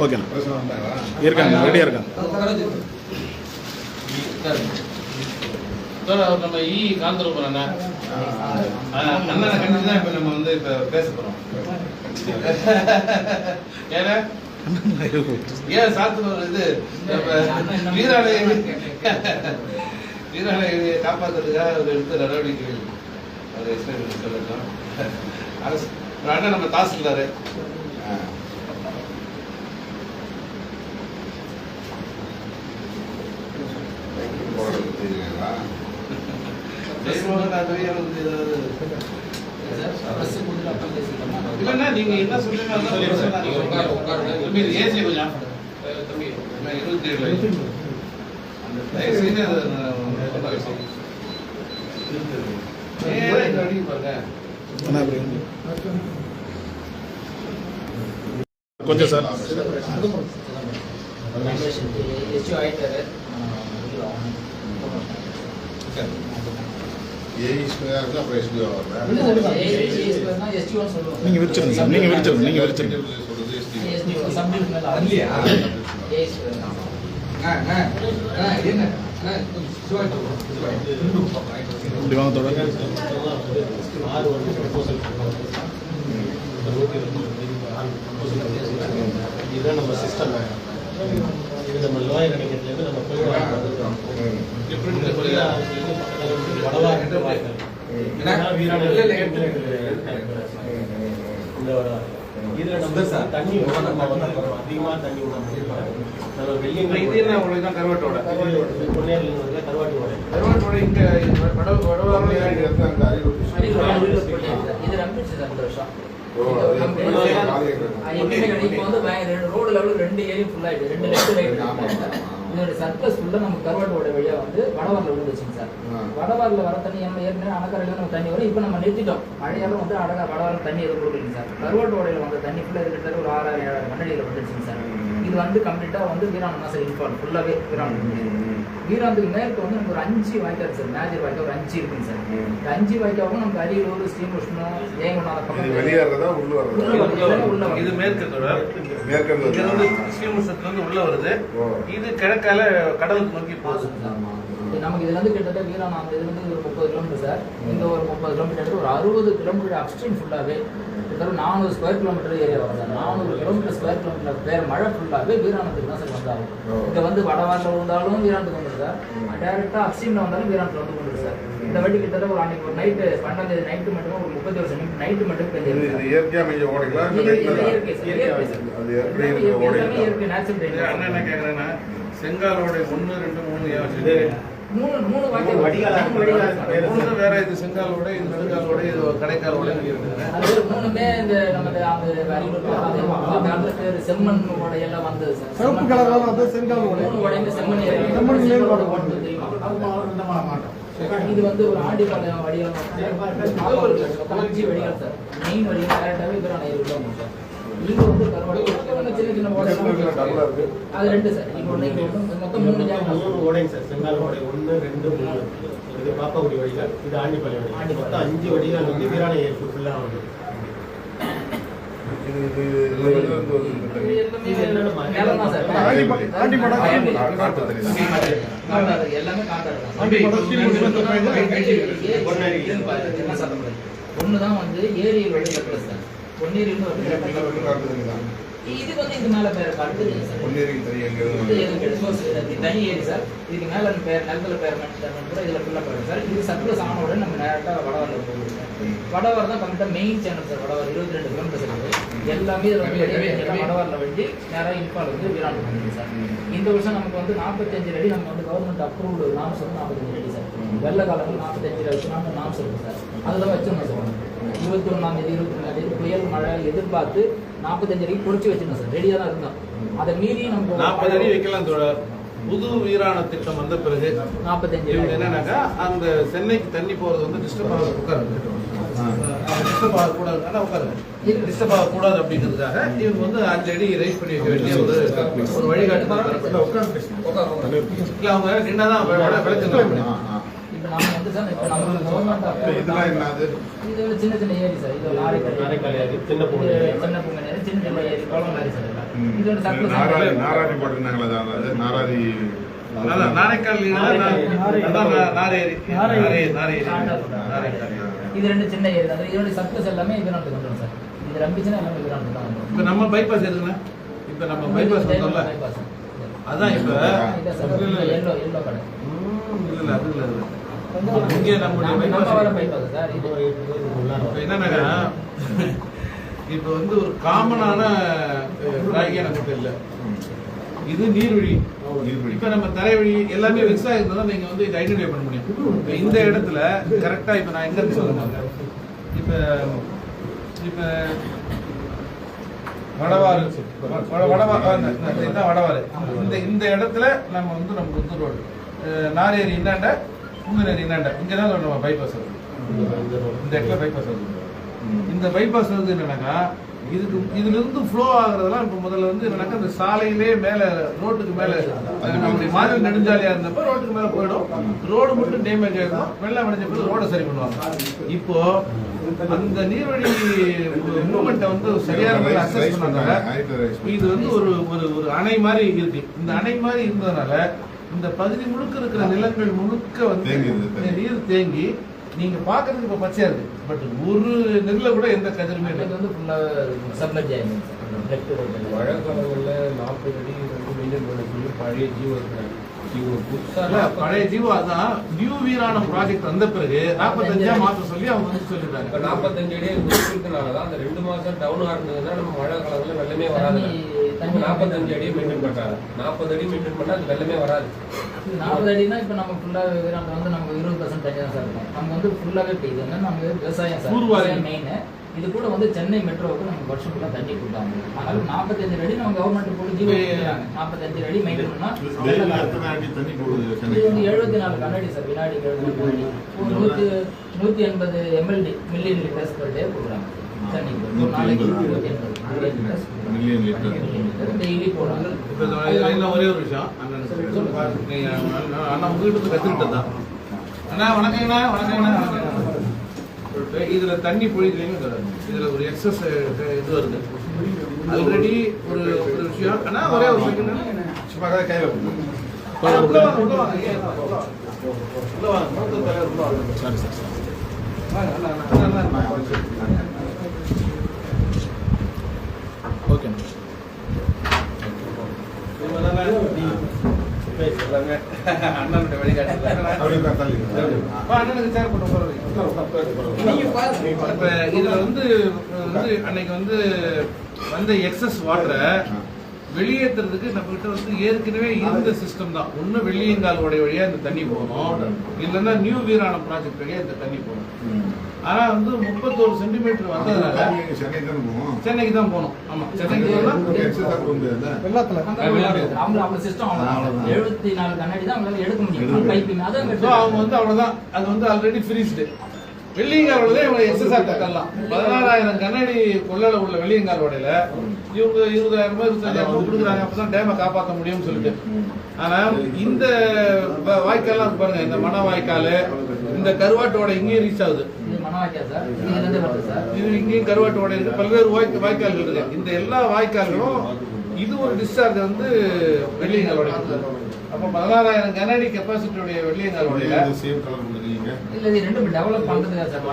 ஓகேண்ணா இருக்காங்க ரெடியாக இருக்காங்க. நம்ம காந்திரூபன் அண்ணன் அண்ணனை கண்டு தான் இப்போ நம்ம வந்து இப்போ பேச போகிறோம். ஏன்னா ஏன் சாத்து இது வீராணையை காப்பாற்றுறதுக்காக அவர் எடுத்த நடவடிக்கைகள் அதை எக்ஸ்பிளைன் சொல்லட்டும். அரசு அண்ணன் நம்ம தாசில்தாரு இல்லைன்னா நீங்க என்ன சொல்றீங்க ஏசி கொஞ்சம் தம்பி 27 கொஞ்சம் சார் நீங்க விரிச்சிருங்க சார், நீங்க விரிச்சிருங்க. இப்படி வாங்க தொடர். இதுதான் நம்ம சிஸ்டம். இது நம்ம லோயர் நினைக்கிறதுலேருந்து நம்ம இதுல நம்ம தண்ணி அதிகமா தண்ணி கருவாட்டோட கருவாட்டோட ரோடு லெவலுக்கு 2 ஏரி ஃபுல் ஆயிடுது. 2 லெஃப்ட் ரைட் இதோட சர்ப்ளஸ் ஃபுல்லா நம்ம கருவாட்டோட வழியா வந்து வடவாரில் விழுந்துச்சுங்க சார். வடவாரில் வர தண்ணி நம்ம ஏற்கனவே அணக்கரையில நம்ம தண்ணி வரும். இப்போ நம்ம நிறுத்திட்டோம். மழையாலும் வந்து அழகா வடவாரில் தண்ணி எதுவும் கொடுக்குங்க சார். கருவாட்டோடையில வந்த தண்ணி ஃபுல்லாக இருக்கிற ஒரு 6,000-7,000 மண்ணடியில் வந்துருச்சுங்க சார். இது வந்து கம்ப்ளீட்டா வந்து வீராணம் தான் சார் இன்ஃபால் ஃபுல்லாவே வீராந்துக்கு மேற்கு வந்து நமக்கு ஒரு 5 வாய்க்கால் சார். மேஜர் வாய்க்கா ஒரு 5 இருக்குங்க சார். இந்த 5 வாய்க்காவும் நமக்கு அரியலூர், ஸ்ரீமுஷ்ணம், ஏங்கொண்டான பக்கம் வெளியேறதா உள்ள இது மேற்கத்தோட ஸ்ரீமுஷ்ணத்துல இருந்து உள்ள வருது. இது கிழக்கால கடலுக்கு நோக்கி போகுது. நமக்கு இதுல இருந்து கிட்டத்தட்ட வீராணம் அந்த இதுல இருந்து ஒரு 30 கிலோமீட்டர் சார். இந்த ஒரு 30 கிலோமீட்டர் ஒரு 60 கிலோமீட்டர் அப்ஸ்ட்ரீம் ஃபுல்லாவே 400 ஸ்கொயர் கிலோமீட்டர் ஏரியா வரும் சார். 400 கிலோமீட்டர் ஸ்கொயர் கிலோமீட்டர் பேர் மழை ஃபுல்லாகவே வீராணத்துக்கு தான் சார் வந்தாகும். இங்கே வந்து வடவாரில் விழுந்தாலும் வீராணத்துக்கு வந்துடும் சார். டேரெக்டாக அப்ஸ்ட்ரீமில் வந்தாலும் வீராணத்தில் வந்து கொண்டு சார். இந்த வாட்டி கிட்டத்தட்ட ஒரு அன்னைக்கு ஒரு நைட்டு 12ஆம் தேதி நைட்டு மட்டும் ஒரு 31 சென்டிமீட்டர் நைட்டு மட்டும் பெஞ்சு இயற்கையாக மேய்ஞ்ச ஓடிக்கலாம். இயற்கை நேச்சுரல். என்ன கேட்குறேன்னா செங்காலோட 1, 2, 3 ஏன் வச்சுருக்கேன்? 3 வாய்க்கால் வேற இது செங்காலோட இது செங்காலோட இது கடைக்காலோட அது 3மே இந்த நமக்கு அந்த பேர் செம்மண்ணோட எல்லாம் வந்தது சார். சிவப்பு கலர்ல வந்து செங்காலோட 3 வடைந்து செம்மண் இது வந்து ஒரு ஆண்டிபாளையம் வடிகால் 5 வடிகால் சார். மெயின் வடிகால் டேரக்டாவே வீராணம் ஏரி உள்ள சார். இங்க வந்து கருவாடு சின்ன சின்ன அது 2 சார். இங்க ஒன்று மொத்தம் 3 ஓடைங்க சார். செங்கால் ஓடை 1, 2, 3 இது பாப்பாக்குடி வடிகால், இது ஆண்டிப்பாளையம் வடிகால். மொத்தம் 5 வடிகால் வந்து வீராணம் ஏரி ஃபுல்லாக வந்து ஒண்ணுதான் வந்து ஏரியில் வடிகால் சார். பொன்னேரியில் இது வந்து இது மேல பேர் தனி ஏரி சார். இதுக்கு மேல பேர் நிலத்துல பேர் கூட இதுல ஃபுல்லா போயிடும் சார். இது சர்ப்ளஸ் ஆனோட நம்ம நேரட்டா வடவாரில் போகுது சார். வடவார் தான் கம்ப்ளீட்டா மெயின் சேனல் சார். வடவார் 22 கிலோமீட்டர் இருக்கு. எல்லாமே வடவாரில் வண்டி நேரம் இன்பால் வந்து வீராணம் பண்ணுது சார். இந்த வருஷம் நமக்கு வந்து 45 அடி நம்ம வந்து கவர்மெண்ட் அப்ரூவ்டு நாம்ஸ் வந்து 45 அடி சார். வெள்ள காலங்கள் 45 அடி வச்சு நம்ம நாம்ஸ் இருக்கு சார். அதெல்லாம் வச்சிருந்தோம் சார். 21ஆம் தேதி 22ஆம் தேதி புயல் மழை எதிர்பார்த்து 45 அடிக்கு பொறிச்சு வச்சிருந்தோம் சார். ரெடியாக தான் இருந்தோம். அதை மீறி நம்ம 40 அடி வைக்கலாம் தோழர். புது வீராண திட்டம் வந்த பிறகு 45 என்னன்னாக்கா அந்த சென்னைக்கு தண்ணி போறது வந்து டிஸ்டர்ப் ஆகிறது டிஸ்டர்ப் ஆகக்கூடாது, ஆனால் உட்காருங்க, டிஸ்டர்ப் ஆகக்கூடாது அப்படிங்கிறதுக்காக இவங்க வந்து 5 அடி ரைஸ் பண்ணி வைக்க வேண்டிய ஒரு வழிகாட்டுதல் தரப்பட்டது. இல்லை அவங்க என்னதான் விளக்குங்க. இப்போ நம்ம வந்து சார் இப்போ நம்ம கவர்மெண்ட் இதெல்லாம் என்னது? இது ஒரு சின்ன சின்ன ஏரி சார். இது நாரைக்கால் ஏரி, சின்ன பூங்கா ஏரி, சின்ன பூங்கா ஏரி, சின்ன சின்ன ஏரி, குளம் மாதிரி சார் எல்லாம். இது ஒரு சர்க்கிள் நாராதி போட்டிருந்தாங்களா? அதாவது நாராதி நாரைக்கால் இது 2 சின்ன ஏரி தான். இதோட சர்க்கிள்ஸ் எல்லாமே இது நாட்டு கொண்டு சார். இது ரம்பிச்சுன்னா எல்லாமே இது நாட்டு தான். இப்போ நம்ம பைபாஸ் எதுக்குண்ணா? இப்போ நம்ம பைபாஸ் வந்தோம்ல, அதான் இப்போ எல்லோ எல்லோ கடை இல்லை அது இல்லை இங்கே நம்முடைய பைபாஸ் சார். இது இப்போ என்னன்னாக்கா இப்போ வந்து ஒரு காமனான டிராயிங்கே நமக்கு இல்லை. இது நீர்வழி, இப்ப நம்ம தரைவழி எல்லாமே மிக்ஸ் ஆகிருந்தா நீங்க வந்து இதை ஐடென்டிஃபை பண்ண முடியும். இப்ப இந்த இடத்துல கரெக்டா இப்ப நான் எங்க இருந்து சொல்லுங்க, இப்ப இப்ப வடவாறு வடவாறு இந்த இடத்துல நம்ம வந்து நம்ம புத்தூர் ரோடு நாரேரி இன்னாண்ட புங்கனேரி இன்னாண்ட இங்கதான் நம்ம பைபாஸ் வருது. இந்த இடத்துல பைபாஸ் வருது. இந்த பைபாஸ் வந்து என்னன்னாக்கா இதுல இருந்து ஃப்ளோ ஆகுறதெல்லாம் இப்ப முதல்ல வந்து என்னன்னாக்கா இந்த சாலையிலே மேல ரோட்டுக்கு மேல நம்முடைய மாதிரி நெடுஞ்சாலையா இருந்தப்ப ரோட்டுக்கு மேல போயிடும். ரோடு மட்டும் டேமேஜ் ஆகிடும். வெள்ளம் அடைஞ்ச பிறகு ரோட சரி பண்ணுவாங்க. இப்போ அந்த நீர்வழி மூவ்மெண்ட்டை வந்து சரியான முறையில் அசஸ் பண்ணாங்க. இது வந்து ஒரு ஒரு அணை மாதிரி இருக்கு. இந்த அணை மாதிரி இருந்ததுனால இந்த பகுதி முழுக்க இருக்கிற நிலங்கள் முழுக்க வந்து நீர் தேங்கி நீங்க பாக்குறதுக்கு இப்ப பச்சையா இருக்கு. பட் ஒரு நெல்ல கூட எந்த கதிருமே இல்லை. வந்து ஃபுல்லா சப்மர்ஜ் ஆயிடுச்சு. மழை காலங்கள்ல 40 அடி வந்து மெயின்டைன் பண்ண சொல்லி பழைய ஜீவோ இருக்கிறாங்க. பழைய ஜீவோ அதான் நியூ வீராணம் ப்ராஜெக்ட் வந்த பிறகு 45 மாசம் சொல்லி அவங்க வந்து சொல்லிட்டாங்க. 45 அடி முடிக்கிறதுனாலதான் அந்த 2 மாசம் டவுன் ஆடுறதுன்னா நம்ம மழை காலங்கள்ல வெள்ளமே வராது. 45 அடியை மெயின்டைன் பண்றாங்க. 40 அடி மெயின்டைன் பண்ணா அது வெள்ளமே வராது. 40 அடினா இப்ப நம்ம ஃபுல்லா வீராணம் வந்து நமக்கு 20% தண்ணி தான் சார் இருக்கும். நம்ம வந்து ஃபுல்லாவே பெய்யுது. என்ன நம்ம விவசாயம் சார் மெயின். இது கூட வந்து சென்னை மெட்ரோவுக்கு நம்ம வருஷம் ஃபுல்லா தண்ணி கொடுத்தாங்க. அதனால 45 அடி நம்ம கவர்மெண்ட் போட்டு ஜீவோ 45 அடி மெயின்டைன் பண்ணா இது வந்து 74 கண்ணாடி சார். வினாடி 180 MLD million litres per day கொடுக்குறாங்க சென்னைக்கு. ஒரு நாளைக்கு 180 மில்லியன் லிட்டர் டெய்லி போடுறாங்க. இப்போ ஒரே ஒரு விஷயம் அண்ணா உங்ககிட்ட கத்துக்கிட்டது தான். அண்ணா வணக்கங்கண்ணா. வணக்கங்கண்ணா. இதுல தண்ணி பொழிதுலையும் இதுல ஒரு எக்ஸஸ் இது வருது. ஆல்ரெடி ஒரு விஷயம் அண்ணா ஒரே ஒரு சும்மா கையில ஓகே அண்ணனுடைய வழிகாட்டு இதுல வந்து அன்னைக்கு வந்து வந்த எக்ஸஸ் வாட்டரை வெளியேற்றுறதுக்கு நம்ம கிட்ட வந்து ஏற்கனவே இருந்த சிஸ்டம் தான். ஒண்ணு வெள்ளியங்கால் உடைய வழியா இந்த தண்ணி போகணும், இல்லைன்னா நியூ வீராணம் ப்ராஜெக்ட் வழியா இந்த தண்ணி போகணும். ஆனா வந்து 31 சென்டிமீட்டர் வந்ததுனால சென்னைக்கு தான் போகணும். ஆமா, சென்னைக்கு அவங்க சிஸ்டம் 74 கண்ணாடி தான் அவங்களால எடுக்க முடியும். பைப்பிங் அவங்க வந்து அவ்வளவுதான். அது வந்து ஆல்ரெடி ஃப்ரீஸ்டு. வெள்ளியங்காலோட இவங்க எக்ஸஸா தக்கலாம். 16,000 கண்ணாடி கொள்ளல உள்ள வெள்ளியங்காலோடையில இவங்க 20,000 25,000 கொடுக்குறாங்க. அப்பதான் டேமை காப்பாற்ற முடியும்னு சொல்லிட்டு. ஆனா இந்த வாய்க்கால்லாம் பாருங்க, இந்த மன வாய்க்கால், இந்த கருவாட்டோட இங்கேயும் ரீச் ஆகுது. இது இங்கேயும் கருவாட்டோட இருக்கு. பல்வேறு வாய்க்கால்கள் இருக்கு. இந்த எல்லா வாய்க்கால்களும் இது ஒரு டிஸ்சார்ஜ் வந்து வெள்ளியங்காலோட. அப்போ 16,000 கனஅடி கெப்பாசிட்டியுடைய வெள்ளியங்காலோட இல்ல இது ரெண்டும் டெவலப் பண்றதுக்கா சார்?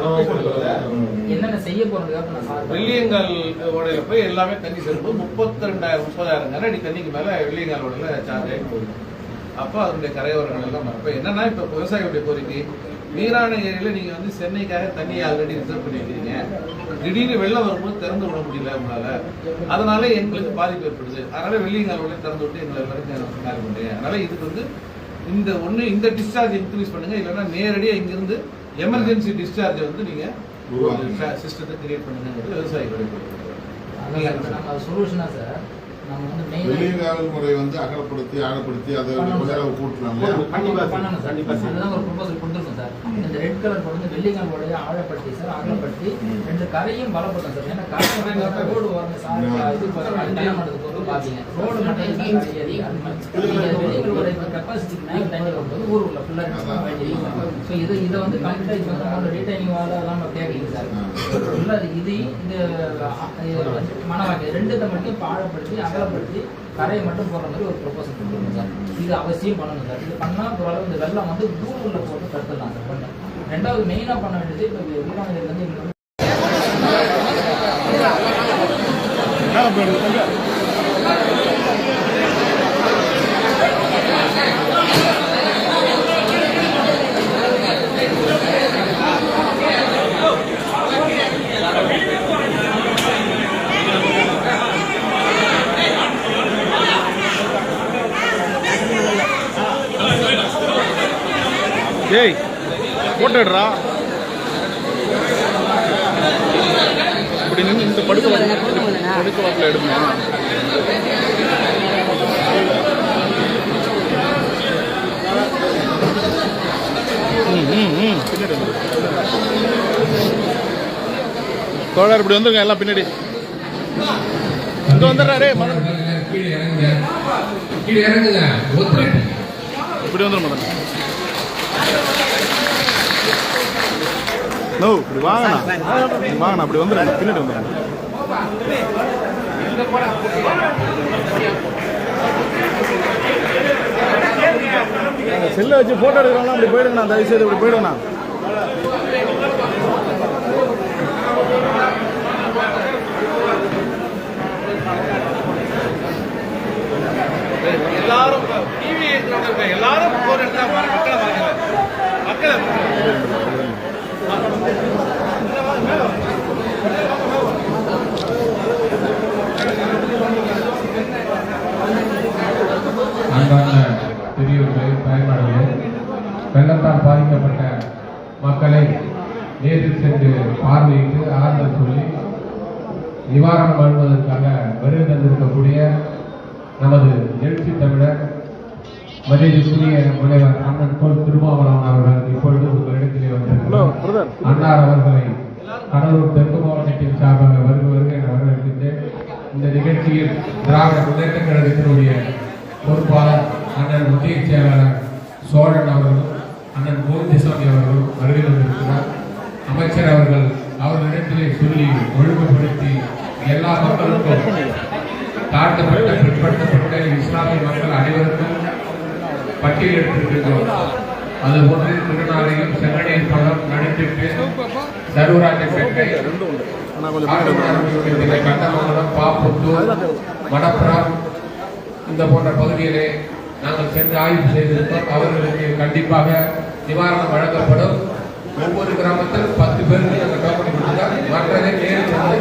என்னென்ன செய்ய போறதுக்காக வெள்ளியங்கால் ஓடையில போய் எல்லாமே தண்ணி செல்லும். 32,000-30,000 கனஅடி தண்ணிக்கு மேல வெள்ளியங்கால் ஓடையில சார்ஜ் ஆகி போகுது. அப்போ அதனுடைய கரையோரங்கள் எல்லாம் இப்போ என்னன்னா, இப்போ விவசாயிகளுடைய கோரிக்கை, நீரான ஏரியில நீங்க வந்து சென்னைக்காக தண்ணியை ஆல்ரெடி ரிசர்வ் பண்ணி வைக்கிறீங்க. திடீர்னு வெள்ளம் வரும்போது திறந்து விட முடியல உங்களால, அதனால எங்களுக்கு பாதிப்பு ஏற்படுது. அதனால வெள்ளியங்கால் ஓடையை திறந்து விட்டு எங்களை எல்லாரும் காலி பண்ணுறீங்க. அதனால இதுக்கு வந்து இந்த டிஸ்சார்ஜ் இன்க்ரீஸ் பண்ணுங்க, இல்லைன்னா நேரடியா இங்கிருந்து எமர்ஜென்சி டிஸ்சார்ஜ் வந்து நீங்க சிஸ்டத்தை கிரியேட் பண்ணுங்கிறது விவசாயிகளுடைய சொல்யூஷனா சார். நம்ம வந்து மெயின் வெளியங்காவல் முறை வந்து அகலப்படுத்தி ஆழப்படுத்தி அதை கூட்டலாம் பண்ணணும் சார். அதுதான் ஒரு ப்ரொபோசல் கொடுத்துருக்கோம் சார். இந்த ரெட் கலர் போட்டு வந்து வெள்ளிக்கால் உடைய ஆழப்படுத்தி சார், அகலப்படுத்தி ரெண்டு கரையும் பலப்படுத்தும் சார். ஏன்னா கரை ரோடு வரணும் சார், இது கல்யாணத்துக்கு போது பாத்தீங்க ரோடு மட்டும் வெளியில் ஒரு கெப்பாசிட்டிக்கு மேலே தண்ணி வரும்போது ஊர் உள்ள ஃபுல்லாக வேண்டியது. ஸோ இதை வந்து கம்ப்ளீட்டாக இப்போ வந்து ரீட்டைனிங் வால் எல்லாம் கேட்குறீங்க சார். ஃபுல்லாக இது மனவாக்கி ரெண்டுத்தை மட்டும் இப்போ ஆழப்படுத்தி அகலப்படுத்தி கரையை மட்டும் போடுற மாதிரி ஒரு ப்ரொபோசல் கொடுத்துருக்கோம் சார். இது அவசியம் பண்ணணும் சார். இது பண்ணால் ஓரளவு இந்த வெள்ளம் வந்து ஊருக்குள்ள போட்டு தடுத்துடலாம் சார். பண்ண ரெண்டாவது மெயினாக பண்ண வேண்டியது இப்போ வீராணத்தில் வந்து எங்களுக்கு ஏய் போட்டுடுறா இப்படி நின்று இந்த படுக்க வாட்டில் எடுக்கணும். பின்னாடி தோழர் இப்படி வந்துருங்க எல்லாம் பின்னாடி இங்க வந்துடுறாரு இப்படி வந்துடும் மதன். நோ இப்படி வாங்கண்ணா வாங்கண்ணா அப்படி வந்துடுங்க பின்னாடி வந்துடுங்க. செல்லை வச்சு போட்டோ எடுக்கிறோம்னா அப்படி போயிடுங்கண்ணா, தயவு செய்து இப்படி போயிடுங்கண்ணா. எல்லாரும் டிவி எல்லாரும் போர் எடுத்தா மக்களை மக்களை அன்பார்ந்த பெரியோர்களே, பயன்பாடுகளே, வெள்ளத்தால் பாதிக்கப்பட்ட மக்களை நேரில் சென்று பார்வையிட்டு ஆறுதல் சொல்லி நிவாரணம் வழங்குவதற்காக வருகை தந்திருக்கக்கூடிய நமது எழுச்சி தமிழர் மரியாதைக்குரிய முனைவர் அண்ணன் போல் திருமாவளவன் அவர்கள் இப்பொழுது உங்களிடத்திலே வந்திருக்கிறார். அன்னார் அவர்களை கடலூர் தெற்கு மாவட்டத்தின் சார்பாக வருக என வரவேற்கின்றேன். இந்த நிகழ்ச்சியில் திராவிட முன்னேற்ற கழகத்தினுடைய பொறுப்பாளர் அண்ணன் ஒன்றிய செயலாளர் சோழன் அவர்களும் அண்ணன் கோவிந்தசாமி அவர்களும் வருகை வந்திருக்கிறார். அமைச்சர் அவர்கள் அவர்களிடத்திலே சொல்லி ஒழுங்குபடுத்தி எல்லா மக்களுக்கும் தாழ்த்தப்பட்ட பிற்படுத்தப்பட்ட இஸ்லாமிய மக்கள் அனைவருக்கும் பட்டியலிட்டிருக்கின்றோம். அதுபோன்று திருநாளையும் செங்கடேர் பழம் நடுத்திட்டு தருவராஜப்பேட்டை கண்டமங்கலம் பாப்புத்தூர் மடப்புறம் இந்த போன்ற பகுதியிலே நாங்கள் சென்று ஆய்வு செய்திருந்தோம். அவர்களுக்கு கண்டிப்பாக நிவாரணம் வழங்கப்படும். ஒவ்வொரு கிராமத்தில் 10 பேருக்கு நாங்கள் டோக்கன் கொடுத்தால் மற்றதை நேரில் சென்று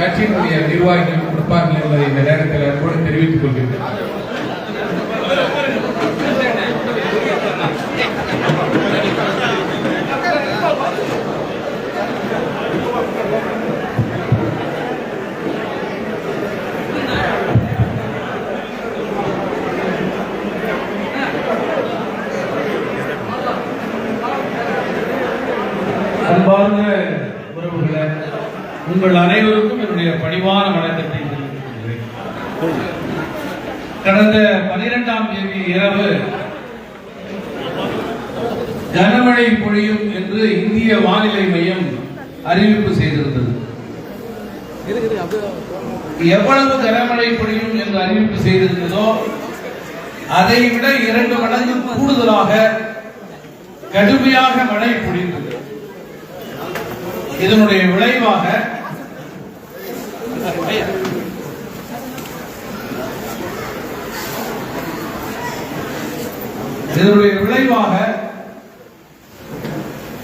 கட்சியினுடைய நிர்வாகிகள் கொடுப்பார்கள் என்பதை இந்த நேரத்தில் கூட தெரிவித்துக் கொள்கின்றனர். அன்பார்ந்த உறவுகளே, உங்கள் அனைவருக்கும் என்னுடைய பணிவான வணக்கத்தை தெரிவித்துக் கொள்கிறேன். கடந்த 12ஆம் தேதி இரவு கனமழை பொழியும் என்று இந்திய வானிலை மையம் அறிவிப்பு செய்திருந்தது. எவ்வளவு கனமழை பொழியும் என்று அறிவிப்பு செய்திருந்ததோ அதை விட 2 மடங்கு கூடுதலாக கடுமையாக மழை பொழிந்தது. இதனுடைய விளைவாக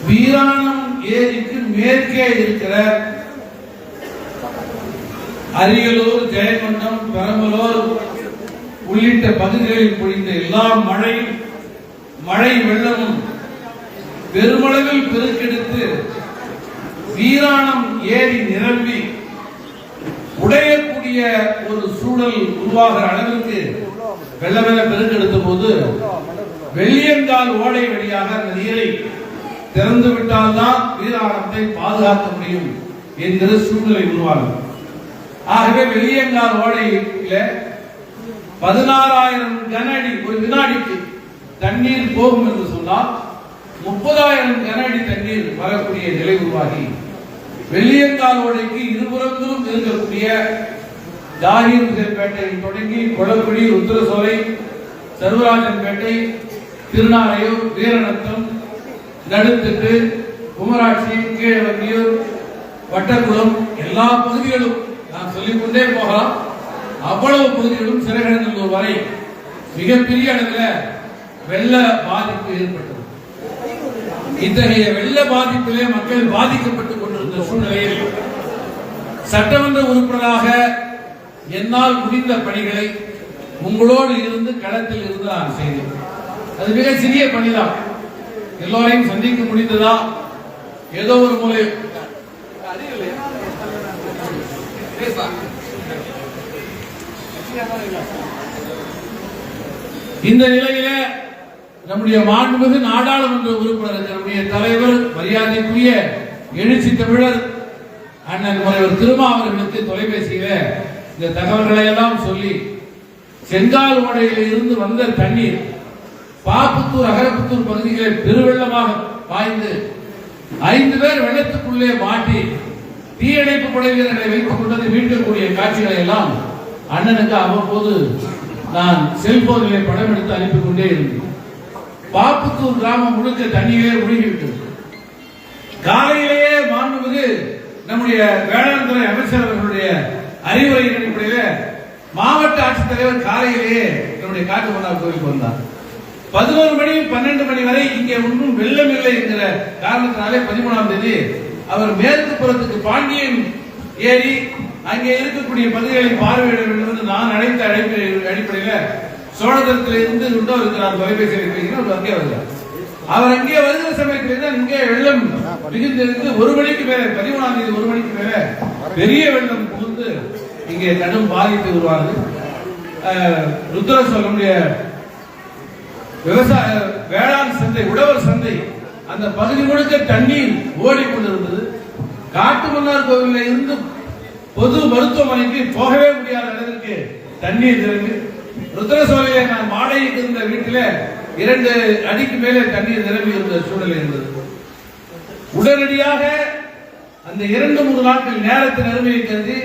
வீராணம் ஏரிக்கு மேற்கே இருக்கிற அரியலூர், ஜெயங்கொண்டம், பெரம்பலூர் உள்ளிட்ட பகுதிகளில் பொழிந்த எல்லா மழை வெள்ளமும் பெருமளவில் பெருக்கெடுத்து வீராணம் ஏரி நிரம்பி உடையக்கூடிய இருக்கக்கூடிய ஒரு சூழல் உருவாகிற அளவிற்கு வெள்ள பெருக்கெடுத்த போது வெள்ளியங்கால் ஓடை வழியாக அந்த நீரை திறந்து விட்டால்தான் வீராணத்தை பாதுகாக்க முடியும் என்கிற சூழ்நிலை உருவாகும். ஆகவே வெள்ளியங்கால் ஓடையில 16,000 கன அடி ஒரு வினாடிக்கு தண்ணீர் போகும் என்று சொன்னால் 30,000 கன அடி தண்ணீர் வரக்கூடிய நிலை உருவாகி வெள்ளியங்கால் ஓடைக்கு இருபுறத்திலும் இருக்கக்கூடிய ஜாகிர்பேட்டையில் தொடங்கி கொளக்குடி, உத்தரசோலை, சர்வராஜன்பேட்டை, திருநாரையூர், வீரநத்தம், நடுத்திட்டு, குமராட்சி, கீழவங்கியூர், வட்டக்குளம் எல்லா பகுதிகளும் நான் சொல்லிக்கொண்டே போகலாம். அவ்வளவு பகுதிகளும் சிறகடநல்லூர் வரை மிகப்பெரிய அளவில் வெள்ள பாதிப்பு ஏற்பட்டது. இத்தகைய வெள்ள பாதிப்பிலே மக்கள் பாதிக்கப்பட்டுக் கொண்டிருந்த சூழ்நிலையில் சட்டமன்ற உறுப்பினராக என்னால் முடிந்த பணிகளை உங்களோடு இருந்து களத்தில் இருந்து நான் செய்தேன். அது மிக சிறிய பணிதான். எல்லோரையும் சந்திக்க முடிந்ததா? ஏதோ ஒரு மூலை இந்த நிலையில நம்முடைய மாண்புமிகு நாடாளுமன்ற உறுப்பினர், நம்முடைய தலைவர், மரியாதைக்குரிய எழுச்சி தமிழர் அண்ணன் முனைவர் திருமா அவர்களுக்கு தொலைபேசியில இந்த தகவல்களை எல்லாம் சொல்லி செங்கால் ஓடையில் இருந்து வந்த தண்ணீர் பாப்புத்தூர், அகரப்புத்தூர் பகுதிகளில் பெருவெள்ளமாக பாய்ந்து 5 பேர் வெள்ளத்துக்குள்ளே மாட்டி தீயணைப்பு படை வீரர்களை வைத்துக் கொண்டது மீட்கக்கூடிய காட்சிகளை எல்லாம் அண்ணனுக்கு அவ்வப்போது நான் செல்போனிலே படம் எடுத்து அனுப்பிக் கொண்டே இருந்தேன். பாப்புத்தூர் கிராமம் முழுக்க தண்ணீரே மூழ்கிவிட்டது. காலையிலேயே மாண்புமிகு நம்முடைய வேளாண் துறை அமைச்சர் அவர்களுடைய அறிவுரையின் அடிப்படையில் மாவட்ட ஆட்சித்தலைவர் காலையிலேயே நம்முடைய காட்டுமன்னார் கோவிலுக்கு வந்தார். 11 மணி 12 மணி வரை இங்கே ஒன்றும் வெள்ளம் இல்லை என்கிற காரணத்தினாலே 13ஆம் தேதி அவர் மேற்கு புறத்துக்கு பாண்டியன் ஏரி அங்கே இருக்கக்கூடிய பகுதிகளை பார்வையிட வேண்டும் என்று நான் அழைத்த அடிப்படையில் சோழதரத்தில் இருந்து இன்னொரு இருக்கிறார், தொலைபேசியில் அங்கே வருகிறார். அவர் அங்கே வருகிற சமயத்தில் இங்கே வெள்ளம் மிகுந்திருந்து 1 மணிக்கு மேல 13ஆம் தேதி 1 மணிக்கு மேல பெரிய வெள்ளம் புகுந்து இங்கே கடும் பாதிப்பு உருவாகுது. ருத்ரசோழனுடைய விவசாய வேளாண் சந்தை, உழவர் சந்தை, அந்த பகுதி முழுக்க தண்ணீர் ஓடிக்கொண்டிருந்தது. காட்டுமன்னார் கோவிலில் இருந்து பொது மருத்துவமனைக்கு போகவே முடியாத அளவிற்கு தண்ணீர் நிரம்பி, ருத்ரசோலையில நான் வாடகைக்கு இருந்த வீட்டில 2 அடிக்கு மேலே தண்ணீர் நிரம்பி இருந்த சூழ்நிலை இருந்தது. உடனடியாக அந்த 2-3 நாட்கள் நேரத்தை நிரம்பியை கருதி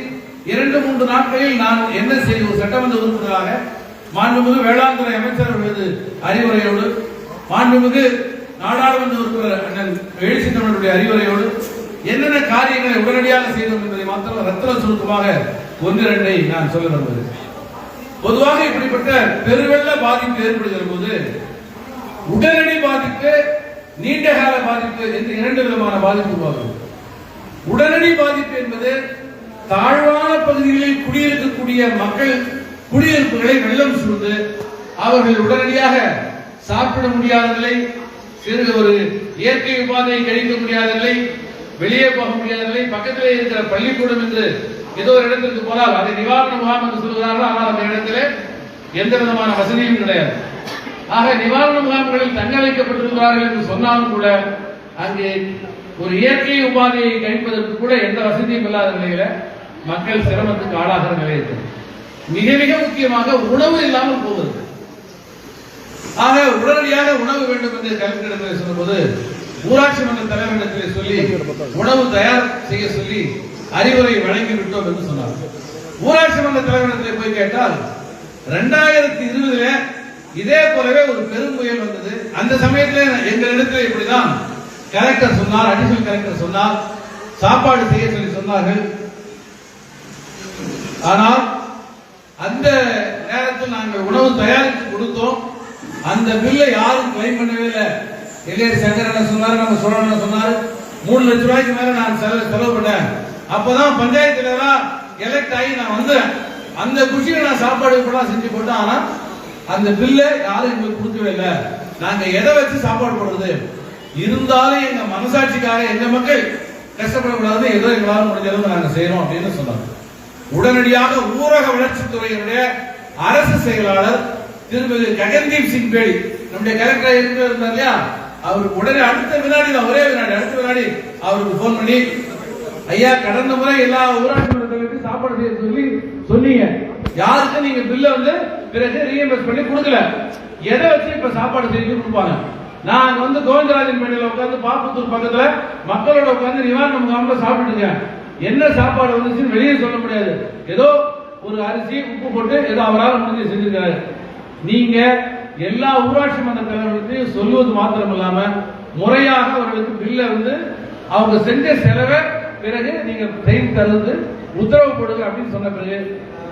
2-3 நாட்களில் நான் என்ன செய்வோம், சட்டமன்ற உறுப்பினராக மாண்புமிகு வேளாண் துறை அமைச்சர் அவர்களது அறிவுரையோடு, மாண்புமிகு நாடாளுமன்ற உறுப்பினர் அண்ணன் எழுச்சி தமிழருடைய அறிவுரையோடு என்னென்ன காரியங்களை உடனடியாக செய்தோம் என்பதை மாத்திரம் ரத்தின சுருக்கமாக 1-2 நான் சொல்ல விரும்புகிறேன். பொதுவாக இப்படிப்பட்ட பெருவெள்ள பாதிப்பு ஏற்படுகிற போது உடனடி பாதிப்பு, நீண்டகால பாதிப்பு என்று 2 விதமான பாதிப்பு உருவாகும். உடனடி பாதிப்பு என்பது தாழ்வான பகுதிகளில் குடியிருக்கக்கூடிய மக்கள் குடியிருப்புகளை வெள்ளம் சூழ்ந்து அவர்கள் உடனடியாக சாப்பிட முடியாத நிலை, சிறு ஒரு இயற்கை உபாதையை கழிக்க முடியாத நிலை, வெளியே போக முடியாத நிலை, பக்கத்திலே இருக்கிற பள்ளிக்கூடம் என்று ஏதோ ஒரு இடத்திற்கு போனால் அதை நிவாரண முகாம் என்று சொல்கிறார்கள். ஆனால் அந்த இடத்திலே எந்த விதமான வசதியும் கிடையாது. ஆக நிவாரண முகாம்களில் தங்க வைக்கப்பட்டிருக்கிறார்கள் என்று சொன்னாலும் கூட அங்கே ஒரு இயற்கை உபாதையை கழிப்பதற்கு கூட எந்த வசதியும் இல்லாத நிலையில மக்கள் சிரமத்துக்கு ஆளாகிற நிலை இருக்கிறது. மிக மிக முக்கியமாக உணவு இல்லாமல் போவது. ஆக உடனடியாக உணவு வேண்டும் என்று கலெக்டரிடத்தில் சொன்னபோது ஊராட்சி மன்ற தலைவரிடத்தில் சொல்லி உணவு தயார் செய்ய சொல்லி அறிவுரை வழங்கி விட்டோம் என்று சொன்னார். ஊராட்சி மன்ற தலைவரிடத்தில் போய் கேட்டால் 2020 இதே போலவே ஒரு பெரும் புயல் வந்தது. அந்த சமயத்தில் எங்களிடத்தில் இப்படிதான் கலெக்டர் சொன்னார், அடிஷனல் கலெக்டர் சொன்னார், சாப்பாடு செய்ய சொல்லி சொன்னார்கள். ஆனால் அந்த நேரத்தில் நாங்கள் உணவு தயாரித்து கொடுத்தோம். அந்த பில்லை யாரும் கிளைம் பண்ணவே இல்லை. எல்ஏடி சங்கரன் சொன்னாரு, நம்ம சோழன் சொன்னாரு, 3 லட்சம் ரூபாய்க்கு மேல நான் செலவு பண்ணேன். அப்பதான் பஞ்சாயத்து தலைவரா எலெக்ட் ஆகி நான் வந்தேன். அந்த குஷியில நான் சாப்பாடு கூட செஞ்சு போட்டேன். ஆனா அந்த பில்லை யாரும் எங்களுக்கு கொடுக்கவே இல்லை. நாங்க எதை வச்சு சாப்பாடு போடுறது? இருந்தாலும் எங்க மனசாட்சிக்காக எங்க மக்கள் கஷ்டப்படக்கூடாது, ஏதோ எங்களால் முடிஞ்ச அளவுக்கு நாங்க செய்யறோம் அப்படின்னு சொன்னாங்க. உடனடியாக ஊரக வளர்ச்சித்துறையினுடைய அரசு செயலாளர் திருமதி ககன்தீப் சிங் பேடி நம்முடைய கலெக்டர் இருந்தார் இல்லையா, அவருக்கு உடனே அடுத்த வினாடி அவருக்கு போன் பண்ணி, ஐயா கடந்த முறை எல்லா ஊராட்சி மன்றங்களுக்கு சாப்பாடு செய்ய சொல்லி சொன்னீங்க, யாருக்கும் நீங்க பில்ல வந்து பிறகு ரீஎம்பர்ஸ் பண்ணி கொடுக்கல, எதை வச்சு இப்ப சாப்பாடு செய்து கொடுப்பாங்க? நாங்க வந்து கோவிந்தராஜன் பேட்டையில உட்கார்ந்து பாப்புத்தூர் பக்கத்துல மக்களோட உட்கார்ந்து நிவாரண முகாம்ல சாப்பிட்டுங்க, என்ன சாப்பாடு வந்துச்சுன்னு வெளியே சொல்ல முடியாது, ஏதோ ஒரு அரிசி உப்பு போட்டு ஏதோ அவரால் முடிஞ்சு செஞ்சிருக்காரு. நீங்க எல்லா ஊராட்சி மன்ற தலைவர்களுக்கும் சொல்லுவது மாத்திரம் இல்லாம முறையாக அவர்களுக்கு பில்ல வந்து அவங்க செஞ்ச செலவை பிறகு நீங்க செய்து தருவது உத்தரவு போடுங்க அப்படின்னு சொன்ன பிறகு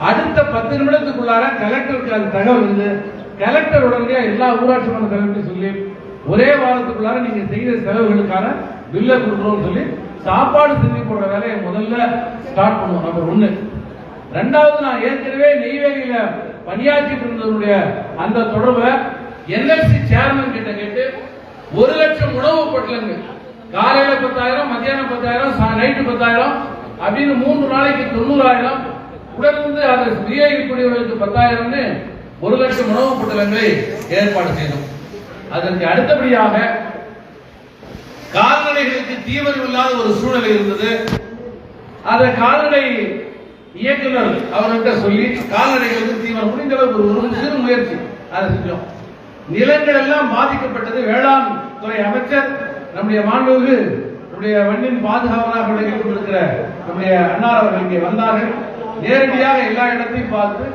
அடுத்த 10 நிமிடத்துக்குள்ளார கலெக்டருக்கு அது தகவல் இருந்து கலெக்டர் உடனடியா எல்லா ஊராட்சி மன்ற தலைவர்களையும் சொல்லி ஒரே வாரத்துக்குள்ளார நீங்க செய்த செலவுகளுக்கான பில்ல கொடுக்குறோம் சொல்லி சாப்பாடு செஞ்சு போடுற வேலையை முதல்ல ஸ்டார்ட் பண்ணுவோம். நம்பர் 1. 2வது, நான் ஏற்கனவே நெய்வேலியில பணியாற்றிட்டு இருந்தவருடைய அந்த தொடர்புல என்எல்சி சேர்மன் கிட்ட கேட்டு 1 லட்சம் உணவு பொட்டலங்கள் காலையில 10,000, மத்தியானம் 10,000, நைட்டு 10,000 அப்படின்னு 3 நாளைக்கு 90,000 உடனிருந்து அதை விநியோகிக்கக்கூடியவர்களுக்கு 10,000 1 லட்சம் உணவு பொட்டலங்களை ஏற்பாடு செய்தோம். அதற்கு அடுத்தபடியாக கால்நடைகளுக்கு தீவனம் இல்லாத ஒரு சூழ்நிலை இருந்தது. அதை கால்நடை இயக்குனர் அவர்கிட்ட சொல்லி கால்நடைகளுக்கு தீவனம் முடிந்த அளவுக்கு ஒரு சிறு முயற்சி அதை செஞ்சோம். நிலங்கள் எல்லாம் பாதிக்கப்பட்டது. வேளாண் துறை அமைச்சர் நம்முடைய மாண்புமிகு நம்முடைய மண்ணின் பாதுகாவலாக இருக்கிற நம்முடைய அன்னார் அவர்கள் இங்கே வந்தார்கள். நேரடியாக எல்லா இடத்தையும் பார்த்து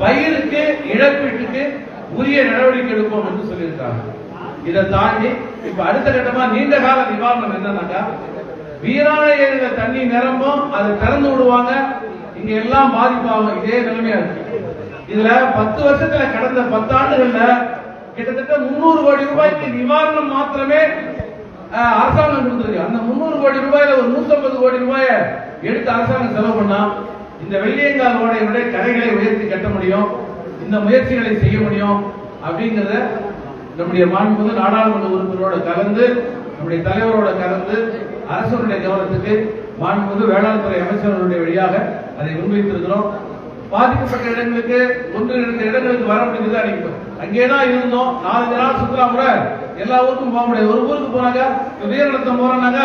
பயிருக்கு இழப்பீட்டுக்கு உரிய நடவடிக்கை எடுப்போம் என்று சொல்லியிருக்காங்க. இதை தாண்டி இப்ப அடுத்த கட்டமா நீண்ட கால நிவாரணம் என்னன்னாக்கா, வீராண ஏரியில தண்ணி நிரம்பும், அதை திறந்து விடுவாங்க, இங்க எல்லாம் பாதிப்பாகும். இதே நிலைமையா இருக்கு. இதுல 10 வருஷத்துல கடந்த 10 ஆண்டுகள்ல கிட்டத்தட்ட 300 கோடி ரூபாய்க்கு நிவாரணம் மாத்திரமே அரசாங்கம் கொடுத்திருக்கு. அந்த 300 கோடி ரூபாயில ஒரு 150 கோடி ரூபாய எடுத்து அரசாங்கம் செலவு பண்ணா இந்த வெள்ளியங்கால் ஓடையுடைய கரைகளை உயர்த்தி கட்ட முடியும், இந்த முயற்சிகளை செய்ய முடியும் அப்படிங்கறத நம்முடைய மாண்புமிகு நாடாளுமன்ற உறுப்பினரோட கலந்து நம்முடைய தலைவரோட கலந்து அரசுடைய கவனத்துக்கு மாண்புமிகு வேளாண் துறை அமைச்சர்களுடைய வழியாக அதை முன்வைத்திருக்கிறோம். பாதிக்கப்பட்ட இடங்களுக்கு 1-2 இடங்களுக்கு வர முடியுது. அங்கேதான் இருந்தோம். 4 நாள் சுற்றுலா முறை எல்லா ஊருக்கும் போக முடியாது. ஒரு ஊருக்கு போனாங்க, வீரநத்தம் போறாங்க,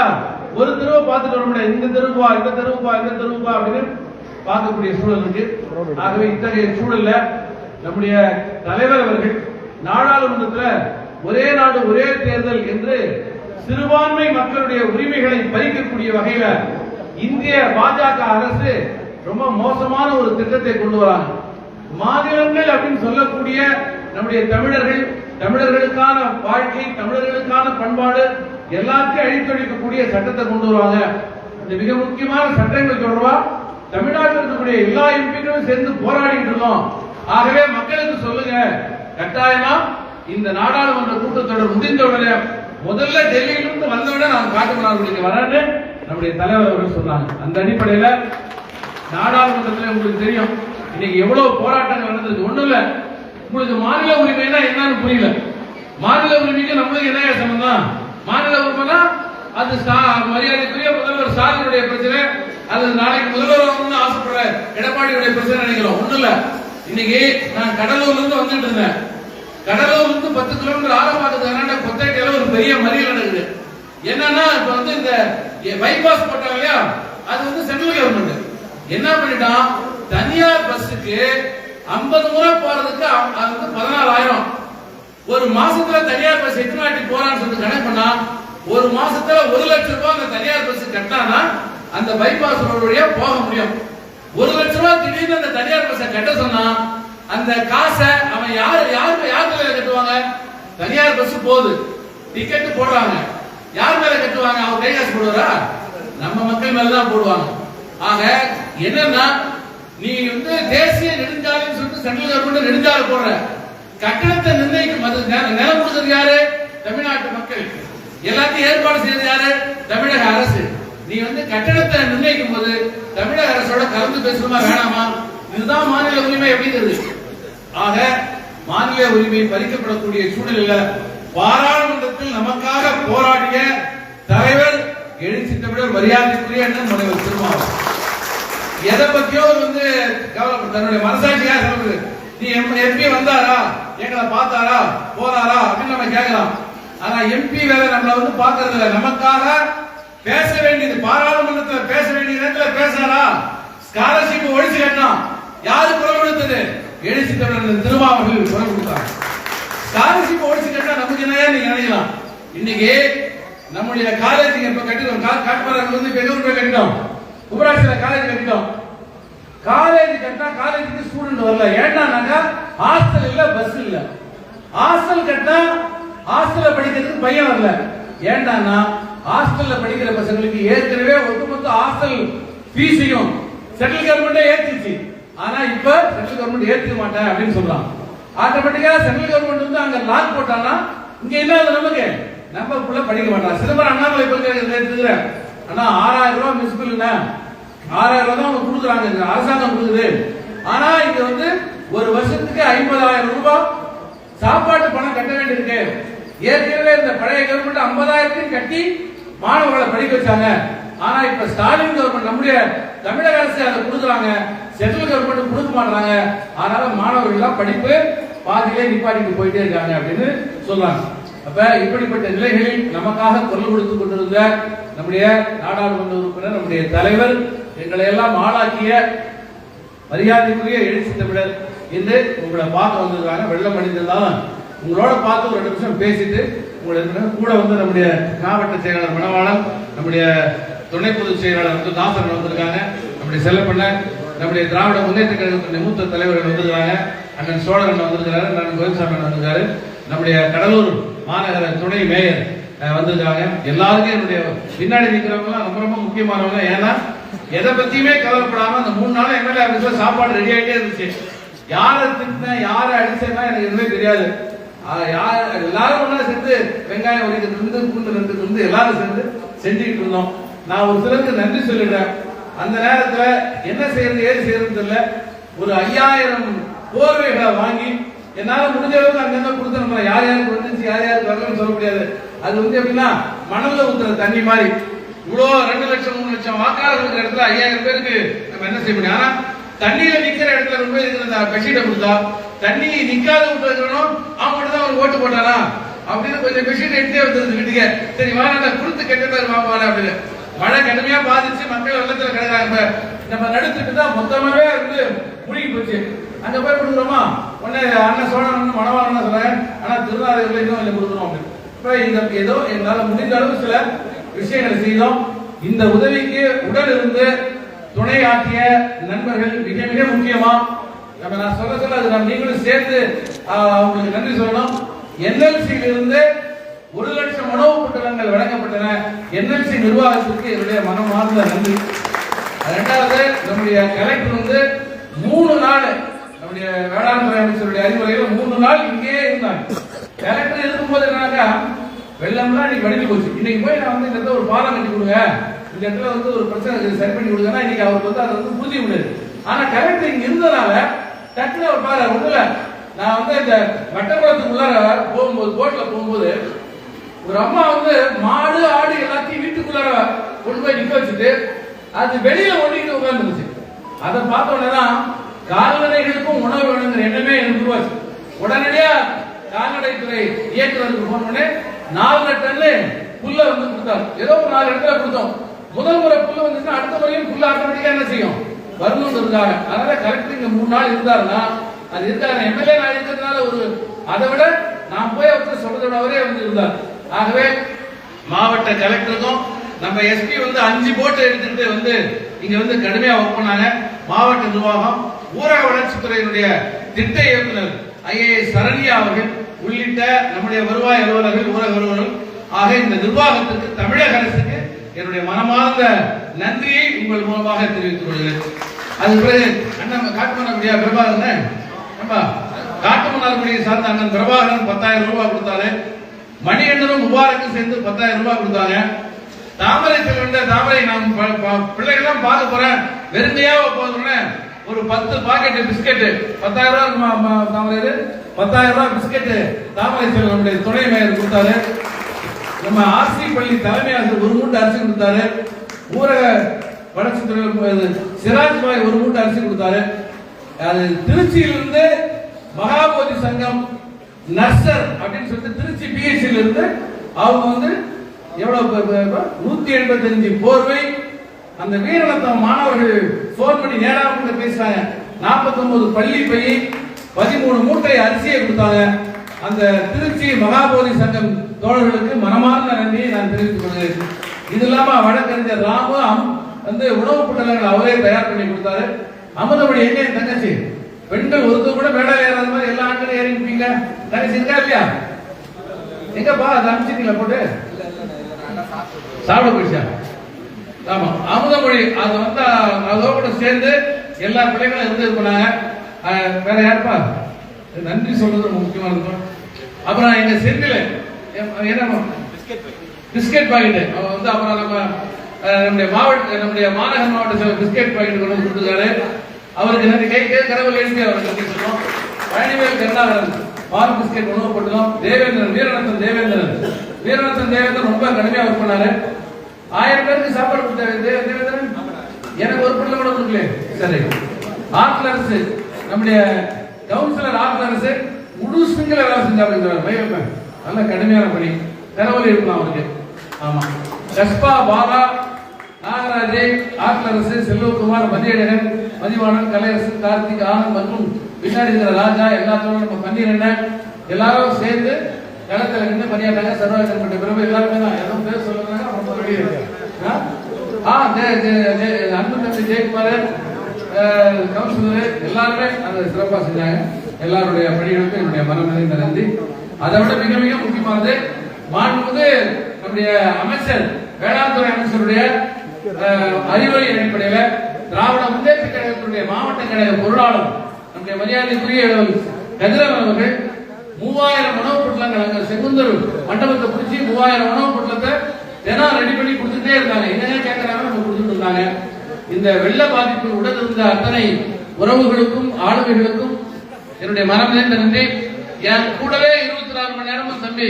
ஒரு தெருவை பார்த்துட்டு வர முடியாது. இந்த தெருவுப்பா, இந்த தெருவுப்பா, இந்த தெருவுப்பா அப்படின்னு பார்க்கக்கூடிய சூழல் இருக்கு. ஆகவே இத்தகைய சூழல்ல நம்முடைய தலைவர் அவர்கள் நாடாளுமன்றத்தில் ஒரே நாடு ஒரே தேர்தல் என்று சிறுபான்மை மக்களுடைய உரிமைகளை பறிக்கக்கூடிய வகையில இந்திய பாஜக அரசு ரொம்ப மோசமான ஒரு திட்டத்தை கொண்டு வராங்க. மாநிலங்கள் அப்படின்னு சொல்லக்கூடிய நம்முடைய தமிழர்கள், தமிழர்களுக்கான வாழ்க்கை, தமிழர்களுக்கான பண்பாடு எல்லாத்தையும் அழித்தொழிக்கக்கூடிய சட்டத்தை கொண்டு வருவாங்க. இந்த மிக முக்கியமான சட்டங்கள் தொடர்பா தமிழ்நாட்டில் இருக்கக்கூடிய எல்லா எம்பிக்களும் சேர்ந்து போராடிட்டு இருக்கோம். ஆகவே மக்களுக்கு சொல்லுங்க, கட்டாயமா இந்த நாடாளுமன்ற கூட்டத்தொடர் முடிந்தவுடனே முதல்ல டெல்லியிலிருந்து வந்தவுடனே நான் காட்டுமன்னார்குடிக்கு வரேன்னு நம்முடைய தலைவர் அவர்கள் சொன்னாங்க. அந்த அடிப்படையில நாடாளுமன்றத்தில் உங்களுக்கு தெரியும் இன்னைக்கு எவ்வளவு போராட்டங்கள் நடந்தது. ஒண்ணும் இல்ல, உங்களுக்கு மாநில உரிமைனா என்னன்னு புரியல. மாநில உரிமைக்கு நம்மளுக்கு என்ன சம்பந்தம்? மாநில உரிமைனா அது மரியாதைக்குரிய முதல்வர் ஸ்டாலினுடைய பிரச்சனை, அது நாளைக்கு முதல்வர் ஆசைப்படுற எடப்பாடியுடைய பிரச்சனை நினைக்கிறோம். ஒண்ணும் இல்ல, இன்னைக்கு நான் கடலூர்ல இருந்து வந்துட்டு இருந்தேன். கடலூர்ல இருந்து 10 கிலோமீட்டர் ஆரம்பத்துக்கு கொத்தேட்டையில ஒரு பெரிய மறியல் நடக்குது. என்னன்னா இப்ப வந்து இந்த பைபாஸ் போட்டாங்க இல்லையா, அது வந்து சென்ட்ரல் கவர்மெண்ட் என்ன பண்ணிட்டான், தனியார் பஸ்ஸுக்கு 50 முறை போறதுக்கு 14,000 ஒரு மாசத்துல தனியார் பஸ் எத்தனை வாட்டி போறான்னு சொல்லி கணக்கு பண்ணா ஒரு மாசத்துல 1 லட்சம் ரூபாய் அந்த தனியார் பஸ் கட்டினா அந்த பைபாஸ் ரோடு வழியா போக முடியும். 1 லட்சம் ரூபாய் திடீர்னு அந்த தனியார் பஸ் கட்ட சொன்னா அந்த காசை அவன் யார் மேல கட்டுவாங்க? தனியார் பஸ் போகுது, டிக்கெட் போடுறாங்க, யார் மேல கட்டுவாங்க? அவங்க கை காசு போடுவாரா? நம்ம மக்கள் மேலதான் போடுவாங்க. ஆக என்னன்னா, நீ வந்து தேசிய நெடுஞ்சாலைன்னு சொல்லிட்டு சென்ட்ரல் கவர்மெண்ட் நெடுஞ்சாலை போடுற, கட்டணத்தை நிர்ணயிக்கும் நிலம் கொடுத்தது யாரு? தமிழ்நாட்டு மக்கள். எல்லாத்தையும் ஏற்பாடு செய்யறது யாரு? தமிழக அரசு. நீ வந்து கட்டணத்தை நிர்ணயிக்கும் போது தமிழக அரசோட கலந்து பேசணுமா வேணாமா? இதுதான் மாநில உரிமை அப்படிங்கிறது. ஆக மாநில உரிமை பறிக்கப்படக்கூடிய சூழ்நிலையில பாராளுமன்றத்தில் நமக்காக போராடிய தலைவர் எழுச்சி தமிழர் மரியாதைக்குரிய அண்ணன் முனைவர் திருமாவளவன் எதை பத்தியோ வந்து கவலைப்பட தன்னுடைய மனசாட்சியாக சொல்லுது. நீ எம்பி வந்தாரா, எங்களை பார்த்தாரா, போறாரா அப்படின்னு நம்ம கேட்கலாம். ஆனா எம்பி வேலை நம்மள வந்து பாக்குறது இல்லை. நமக்காக பேச வேண்டியது, பாராளுமன்றத்தில் பேச வேண்டிய நேரத்தில் பேசுறாரா? ஸ்காலர்ஷிப் ஒழிச்சு கட்டணும். யாரு குரல் கொடுத்தது? எழுச்சி தமிழர் திருமாவர்கள் குரல் கொடுத்தாங்க. ஸ்காலர்ஷிப் ஒழிச்சு கட்டினா நமக்கு என்னையா நீங்க நினைக்கலாம். இன்னைக்கு நம்முடைய காலேஜ் இப்ப கட்டிட்டோம். காட்டுமராக வந்து இப்ப கட்டிட்டோம். உபராட்சியில காலேஜ் கட்டிட்டோம். காலேஜ் கட்டினா காலேஜுக்கு ஸ்டூடெண்ட் வரல. ஏன்னாக்கா ஹாஸ்டல் இல்ல, பஸ் இல்ல. ஹாஸ்டல் கட்டினா ஹாஸ்டல்ல படிக்கிறதுக்கு பையன் வரல. ஏன்னா ஹாஸ்டல்ல படிக்கிற பசங்களுக்கு ஏற்கனவே ஒட்டுமொத்த ஹாஸ்டல் ஃபீஸையும் சென்ட்ரல் கவர்மெண்டே ஏத்திச்சு. ஆனா இப்ப சென்ட்ரல் கவர்மெண்ட் ஏத்துக்க மாட்டேன் அப்படின்னு சொல்றான். ஆட்டோமேட்டிக்கா சென்ட்ரல் கவர்மெண்ட் வந்து அங்க லாக் போட்டானா இங்க என்ன நமக்கு நம்ம புள்ள படிக்க மாட்டான். சிதம்பரம் அண்ணாமலை எடுத்துக்கிறேன். ஆனா 6000 ரூபாய் மியூனிசிபல் 6000 ரூபாய் தான் அவங்க கொடுக்குறாங்க, அரசாங்கம் கொடுக்குது. ஆனா இங்க வந்து ஒரு வருஷத்துக்கு 50,000 ரூபாய் சாப்பாட்டு பணம் கட்ட வேண்டியிருக்கு. ஏற்கனவே இந்த பழைய கவர்மெண்ட் 50,000 கட்டி மாணவர்களை படிக்க வச்சாங்க. ஆனா இப்ப ஸ்டாலின் கவர்மெண்ட் நம்முடைய தமிழக அரசு அதை கொடுக்குறாங்க, சென்ட்ரல் கவர்மெண்ட் கொடுக்க மாட்டாங்க. அதனால மாணவர்கள் எல்லாம் படிப்பு பாதியிலே நிப்பாட்டிட்டு போயிட்டே இருக்காங்க அப்படின்னு சொல்றாங்க. அப்ப இப்படிப்பட்ட நிலைகளில் நமக்காக குரல் கொடுத்து கொண்டிருந்த நம்முடைய நாடாளுமன்ற உறுப்பினர், நம்முடைய தலைவர், எங்களை எல்லாம் ஆளாக்கிய மரியாதைக்குரிய எழுச்சி தமிழர் என்று உங்களை பார்க்க வந்திருக்காங்க. வெள்ளம் அடிந்திருந்தாலும் உங்களோட பார்த்து ஒரு 2 நிமிஷம் பேசிட்டு உங்களை கூட வந்து நம்முடைய மாவட்ட செயலாளர் மணவாளன், நம்முடைய துணை பொதுச் செயலாளர் வந்து தாசன் வந்திருக்காங்க, நம்முடைய செல்லப்பண்ண, நம்முடைய திராவிட முன்னேற்ற கழகத்தினுடைய மூத்த தலைவர்கள் வந்திருக்காங்க, அண்ணன் சோழரன் வந்திருக்கிறாரு, அண்ணன் கோவிந்தசாமி வந்திருக்காரு, நம்முடைய கடலூர் மாநகர துணை மேயர் வந்திருக்காங்க. எல்லாருக்கும் என்னுடைய பின்னாடி நிற்கிறவங்க ரொம்ப ரொம்ப முக்கியமானவங்க. ஏன்னா எதை பத்தியுமே கவலைப்படாம அந்த 3 நாள் எம்எல்ஏ ஆபீஸ்ல சாப்பாடு ரெடி ஆகிட்டே இருந்துச்சு. யாரை திட்டினேன், யாரை அடிச்சேன்னா எனக்கு எதுவுமே தெரியாது. எல்லாரும் ஒன்னா சேர்ந்து வெங்காயம் உரிக்கிறது இருந்து, பூண்டு இருந்து எல்லாரும் சேர்ந்து செஞ்சுக்கிட்டு இருந்தோம். நான் ஒரு சிலருக்கு நன்றி சொல்லிடுறேன். அந்த நேரத்துல என்ன செய்யறது, ஏது செய்யறது தெரியல. ஒரு 5000 போர்வைகளை வாங்கி என்னால முடிஞ்ச அளவுக்கு அங்கங்க கொடுத்து யார் யாருக்கு வந்துச்சு யார் யாருக்கு வரலன்னு சொல்ல முடியாது. அது வந்து எப்படின்னா மணல்ல ஊத்துற தண்ணி மாதிரி. இவ்வளோ 2 லட்சம் 3 லட்சம் வாக்காளர் இருக்கிற இடத்துல 5000 பேருக்கு நம்ம என்ன செய்ய முடியும்? ஆனா தண்ணியில நிக்கிற இடத்துல ரொம்ப இருக்கிற பெட்ஷீட்டை கொடுத்தா தண்ணி நிக்காத விட்டுறணும், அவன் மட்டும் தான் ஒரு ஓட்டு போட்டானா அப்படின்னு கொஞ்சம் பெட்ஷீட் எடுத்தே வந்துருது வீட்டுக்கு. சரி வாங்க கொடுத்து கெட்ட பேர் வாங்குவாங்க அப்படின்னு. மழை கடுமையா பாதிச்சு மக்கள் வெள்ளத்துல கிடக்குறாங்க. நம்ம நடுத்துட்டு தான் மொத்தமாவே வந்து முழுகி போச்சு. அங்க போய் கொடுக்குறோமா உடனே அண்ணன் சோழன் மணவாளன் சொல்றாங்க, ஆனா திருநாளைகள் இன்னும் இல்லை கொடுக்குறோம் அப்படின்னு. இப்ப இந்த ஏதோ எங்களால முடிந்த அளவு சில விஷயங்களை செய்தோம். இந்த உதவிக்கு உடல் இருந்து துணை ஆற்றிய நண்பர்கள் மிக மிக முக்கியமா நம்ம நான் சொல்ல அது நீங்களும் சேர்த்து அவங்களுக்கு நன்றி சொல்லணும். என்எல்சியில் இருந்து 1 லட்சம் உணவுப் பொட்டலங்கள் வழங்கப்பட்டன. என்எல்சி நிர்வாகத்திற்கு என்னுடைய மனமார்ந்த நன்றி. 2வது நம்முடைய கலெக்டர் வந்து 3 நாள் நம்முடைய வேளாண் துறை அமைச்சருடைய அறிவுரையில் 3 நாள் இங்கே இருந்தாங்க. கலெக்டர் இருக்கும்போது என்னன்னாக்கா வெள்ளம்லாம் இன்னைக்கு வடிஞ்சு போச்சு. இன்னைக்கு போய் நான் வந்து இந்த இடத்துல ஒரு பாலம் கட்டி கொடுங்க, இந்த இடத்துல வந்து ஒரு பிரச்சனை சரி பண்ணி கொடுங்கன்னா இன்னைக்கு அவருக்கு வந்து அதை வந்து புரிஞ்சிக்க முடியாது. ஆனா கலெக்டர் இங்க இருந்ததால டக்குனு ஒரு பாரு ஒண்ணுல நான் வந்து இந்த வட்டக்குளத்துக்குள்ளார போகும்போது போட்ல போகும்போது ஒரு அம்மா வந்து மாடு ஆடு எல்லாத்தையும் வீட்டுக்குள்ளார கொண்டு போய் நிக்க வச்சுட்டு அது வெளியில ஓடிட்டு உட்கார்ந்துருச்சு. அதை பார்த்த உடனே கால்நடைகளுக்கும் உணவு வேணுங்கிற எண்ணமே எனக்கு உருவாச்சு. உடனடியா கால்நடைத்துறை இயக்குநருக்கு போன உடனே 4 டன்னு புல்ல வந்து கொடுத்தாரு. ஏதோ ஒரு 4 இடத்துல கொடுத்தோம். முதல் முறை புல்லு வந்துச்சுன்னா அடுத்த முறையும் புல்ல ஆட்டோமேட்டிக்கா என்ன செய்யும் வரணும்னு இருக்காங்க. அதனால கலெக்டர் இங்க 3 நாள் இருந்தாருன்னா அது இருக்காங்க. எம்எல்ஏ நான் இருக்கிறதுனால ஒரு அதை விட நான் போய் அவர்கிட்ட சொல்றதை விட அவரே வந்து இருந்தார். ஆகவே மாவட்ட கலெக்டருக்கும் நம்ம எஸ்பி வந்து 5 போட்டு எடுத்துட்டு வந்து இங்க வந்து கடுமையா ஒர்க் பண்ணாங்க. மாவட்ட நிர்வாகம், ஊரக வளர்ச்சித்துறையினுடைய திட்ட இயக்குனர் ஐஏஎஸ் சரண்யா அவர்கள் உள்ளிட்ட நம்முடைய வருவாய் அலுவலர்கள், ஊரக அலுவலர்கள் ஆக இந்த நிர்வாகத்திற்கு தமிழக அரசுக்கு என்னுடைய மனமார்ந்த நன்றியை உங்கள் மூலமாக தெரிவித்துக் கொள்கிறேன். அது பிறகு அண்ணன் காட்டுமன்னார்குடியா பிரபாகரன், காட்டுமன்னார்குடியை சார்ந்த அண்ணன் பிரபாகரன் 10,000 ரூபாய் கொடுத்தாரு. மணிகண்டனும் முபாரக்கும் சேர்ந்து 10,000 ரூபாய் கொடுத்தாங்க. தாமரை செல்வன் தாமரை நான் பிள்ளைகள்லாம் பார்க்க போறேன் வெறுமையா போதுன்னு ஒரு 10 பாக்கெட் பிஸ்கெட் 10,000 ரூபாய் தாமரை 10,000 ரூபாய் பிஸ்கெட் தாமரை செல்வன் நம்முடைய துணை மேயர் கொடுத்தாரு. நம்ம ஆர்சி பள்ளி தலைமை ஆசிரியர் 1 மூட்டை அரிசி கொடுத்தாரு. ஊரக வளர்ச்சித்துறை சிராஜ் பாய் ஒரு மூட்டை அரிசி கொடுத்தாரு. அது திருச்சியிலிருந்து மகாபோதி சங்கம் நர்சர் அப்படின்னு சொல்லிட்டு திருச்சி பிஎஸ்சியில இருந்து அவங்க வந்து எவ்வளவு 185 போர்வை அந்த வீரநத்தம் மாணவர்கள் போன் பண்ணி நேராக பேசுறாங்க. 49 பள்ளி பை 13 மூட்டை அரிசியை கொடுத்தாங்க. அந்த திருச்சி மகாபோதி சங்கம் தோழர்களுக்கு மனமார்ந்த நன்றியை நான் தெரிவித்துக் கொள்கிறேன். இது இல்லாம வழக்கறிஞர் ராமு வந்து உணவு பொட்டலங்கள் அவரே தயார் பண்ணி கொடுத்தாரு. அமுதமொழி எங்க தங்கச்சி பெண்கள் ஒருத்தர் கூட மேடை ஏறாத மாதிரி எல்லா ஆட்களும் ஏறி இருப்பீங்க. தங்கச்சி இருக்கா இல்லையா? எங்கப்பா அதை அனுப்பிச்சிட்டீங்களா போட்டு சாப்பிட போயிடுச்சா? ஆமா, அமுதமொழி அது வந்து அதோட கூட சேர்ந்து எல்லா பிள்ளைகளும் இருந்து பண்ணாங்க. வேற யாருப்பா நன்றி சொல்றது ரொம்ப முக்கியமா இருக்கும். அப்புறம் எங்க செந்தில் என்ன பிஸ்கெட் பாக்கெட் வந்து அப்புறம் நம்முடைய மாநகர் மாவட்ட பிஸ்கெட் பாக்கெட் கொண்டு வந்து கொடுத்துருக்காரு. அவருக்கு நன்றி கை கடவுள் எழுப்பி அவருக்கு நன்றி சொல்லுவோம். பழனிவேல் கருணாகரன் பால் பிஸ்கெட் உணவு போட்டுதான். தேவேந்திரன் வீரநத்தன் ரொம்ப கடுமையா ஒர்க் பண்ணாரு. 1000 பேருக்கு சாப்பாடு கொடுத்தாரு தேவேந்திரன். எனக்கு ஒரு பொருள் கூட கொடுக்கல. சரி, ஆர்ட்லர்ஸ் நம்முடைய கவுன்சிலர் ஆர்ட்லர்ஸ் முழு ஸ்பிங்கில வேலை செஞ்சாங்க. நல்ல கடுமையான பணி. கடவுள் இருக்கலாம் அவருக்கு. ஆமா, கஸ்பா பாரா நாகராஜே ஆர்ட்லரசு செல்வகுமார் மதியழகன் மதிவாணன் கலையரசு கார்த்திக் ஆனந்த் மற்றும் பின்னாடி இருக்கிற ராஜா எல்லாத்தோட நம்ம பண்ணிருந்தேன். எல்லாரும் சேர்ந்து களத்தில் இருந்து பணியாற்றாங்க. சர்வாஜன் பட்ட பிறகு எல்லாருமே தான் எதுவும் பேர் சொல்லுறாங்க. அன்பு தம்பி ஜெயக்குமார் கவுன்சிலர் எல்லாருமே அதை சிறப்பாக செஞ்சாங்க. எல்லாருடைய பணிகளுக்கும் என்னுடைய மனம் நிறைந்த நன்றி. அதை விட மிக மிக முக்கியமானது மாண்புமிகு நம்முடைய அமைச்சர் வேளாண் துறை அமைச்சருடைய அறிவுரை அடிப்படையில் திராவிட முன்னேற்ற கழகத்தினுடைய மாவட்ட கழக பொருளாளர் நம்முடைய மரியாதைக்குரிய கதிரவன் அவர்கள் 3000 உணவுப் பொருட்கள் அங்க செங்குந்தர் மண்டபத்தை பிடிச்சி 3000 உணவுப் பொருட்களை தினம் ரெடி பண்ணி கொடுத்துட்டே இருந்தாங்க. என்னென்ன கேட்கறாங்க நம்ம கொடுத்துட்டு இருந்தாங்க. இந்த வெள்ள பாதிப்பு உடல் இருந்த அத்தனை உறவுகளுக்கும் ஆளுமைகளுக்கும் என்னுடைய மனம் நிறைந்த நன்றி. என் கூடவே 24 மணி நேரமும் தம்பி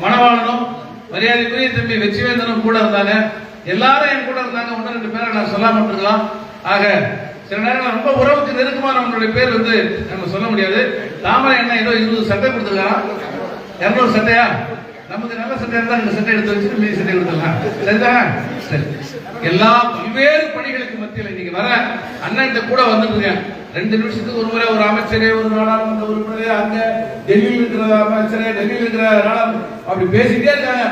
மணவாளனும் மரியாதைக்குரிய தம்பி வெற்றிவேந்தனும் கூட இருந்தாங்க. எல்லாரும் என் கூட இருந்தாங்க. 1-2 பேரை நான் சொல்லாம இருக்கலாம். ஆக சில நேரங்கள் ரொம்ப உறவுக்கு நெருக்கமான அவங்களுடைய பேர் வந்து நம்ம சொல்ல முடியாது. தாமரை என்ன ஏதோ 20 சட்டை கொடுத்துருக்கான். 200 சட்டையா? நமக்கு நல்ல சட்டை இருந்தா இந்த சட்டை எடுத்து வச்சு மீதி சட்டை கொடுத்துடலாம். சரிதானே? சரி, எல்லா பல்வேறு பணிகளுக்கு மத்தியில் இன்னைக்கு வர அண்ணன் கூட வந்துட்டு 2 நிமிஷத்துக்கு ஒரு முறை ஒரு அமைச்சரே ஒரு நாடாளுமன்ற உறுப்பினரே அங்க டெல்லியில் இருக்கிற அமைச்சரே டெல்லியில் இருக்கிற அப்படி பேசிட்டே இருக்காங்க.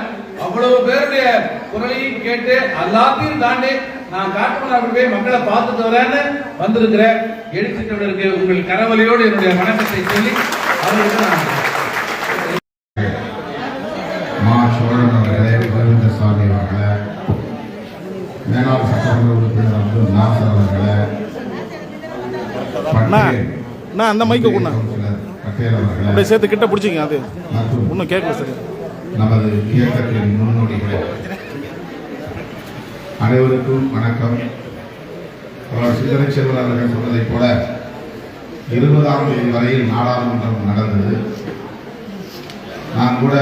அவ்வளவு பேருடைய குரலையும் கேட்டு எல்லாத்தையும் தாண்டி நான் காட்டுமன்னார் போய் மக்களை பார்த்துட்டு வரேன்னு வந்திருக்கிறேன். எழுச்சித்தவர்களுக்கு உங்கள் கரவலையோடு என்னுடைய வணக்கத்தை சொல்லி அவர்களுக்கு நான் சோழன் அவர்களே, கோவிந்தசாமி அவர்களே, மேலாள் சட்டமன்ற உறுப்பினர் அப்துல் நாசர் அவர்களே, அந்த மைக்கு பட்டேல் அவர்களே சேர்த்து கிட்ட பிடிச்சிங்க. அது ஒன்றும் கேட்கல சார். நமது இயக்கத்தின் முன்னோடிகளே அனைவருக்கும் வணக்கம். சிந்தனை செல்வர் அவர்கள் சொன்னதைப் போல 20ஆம் தேதி வரையில் நாடாளுமன்றம் நடந்தது. நான் கூட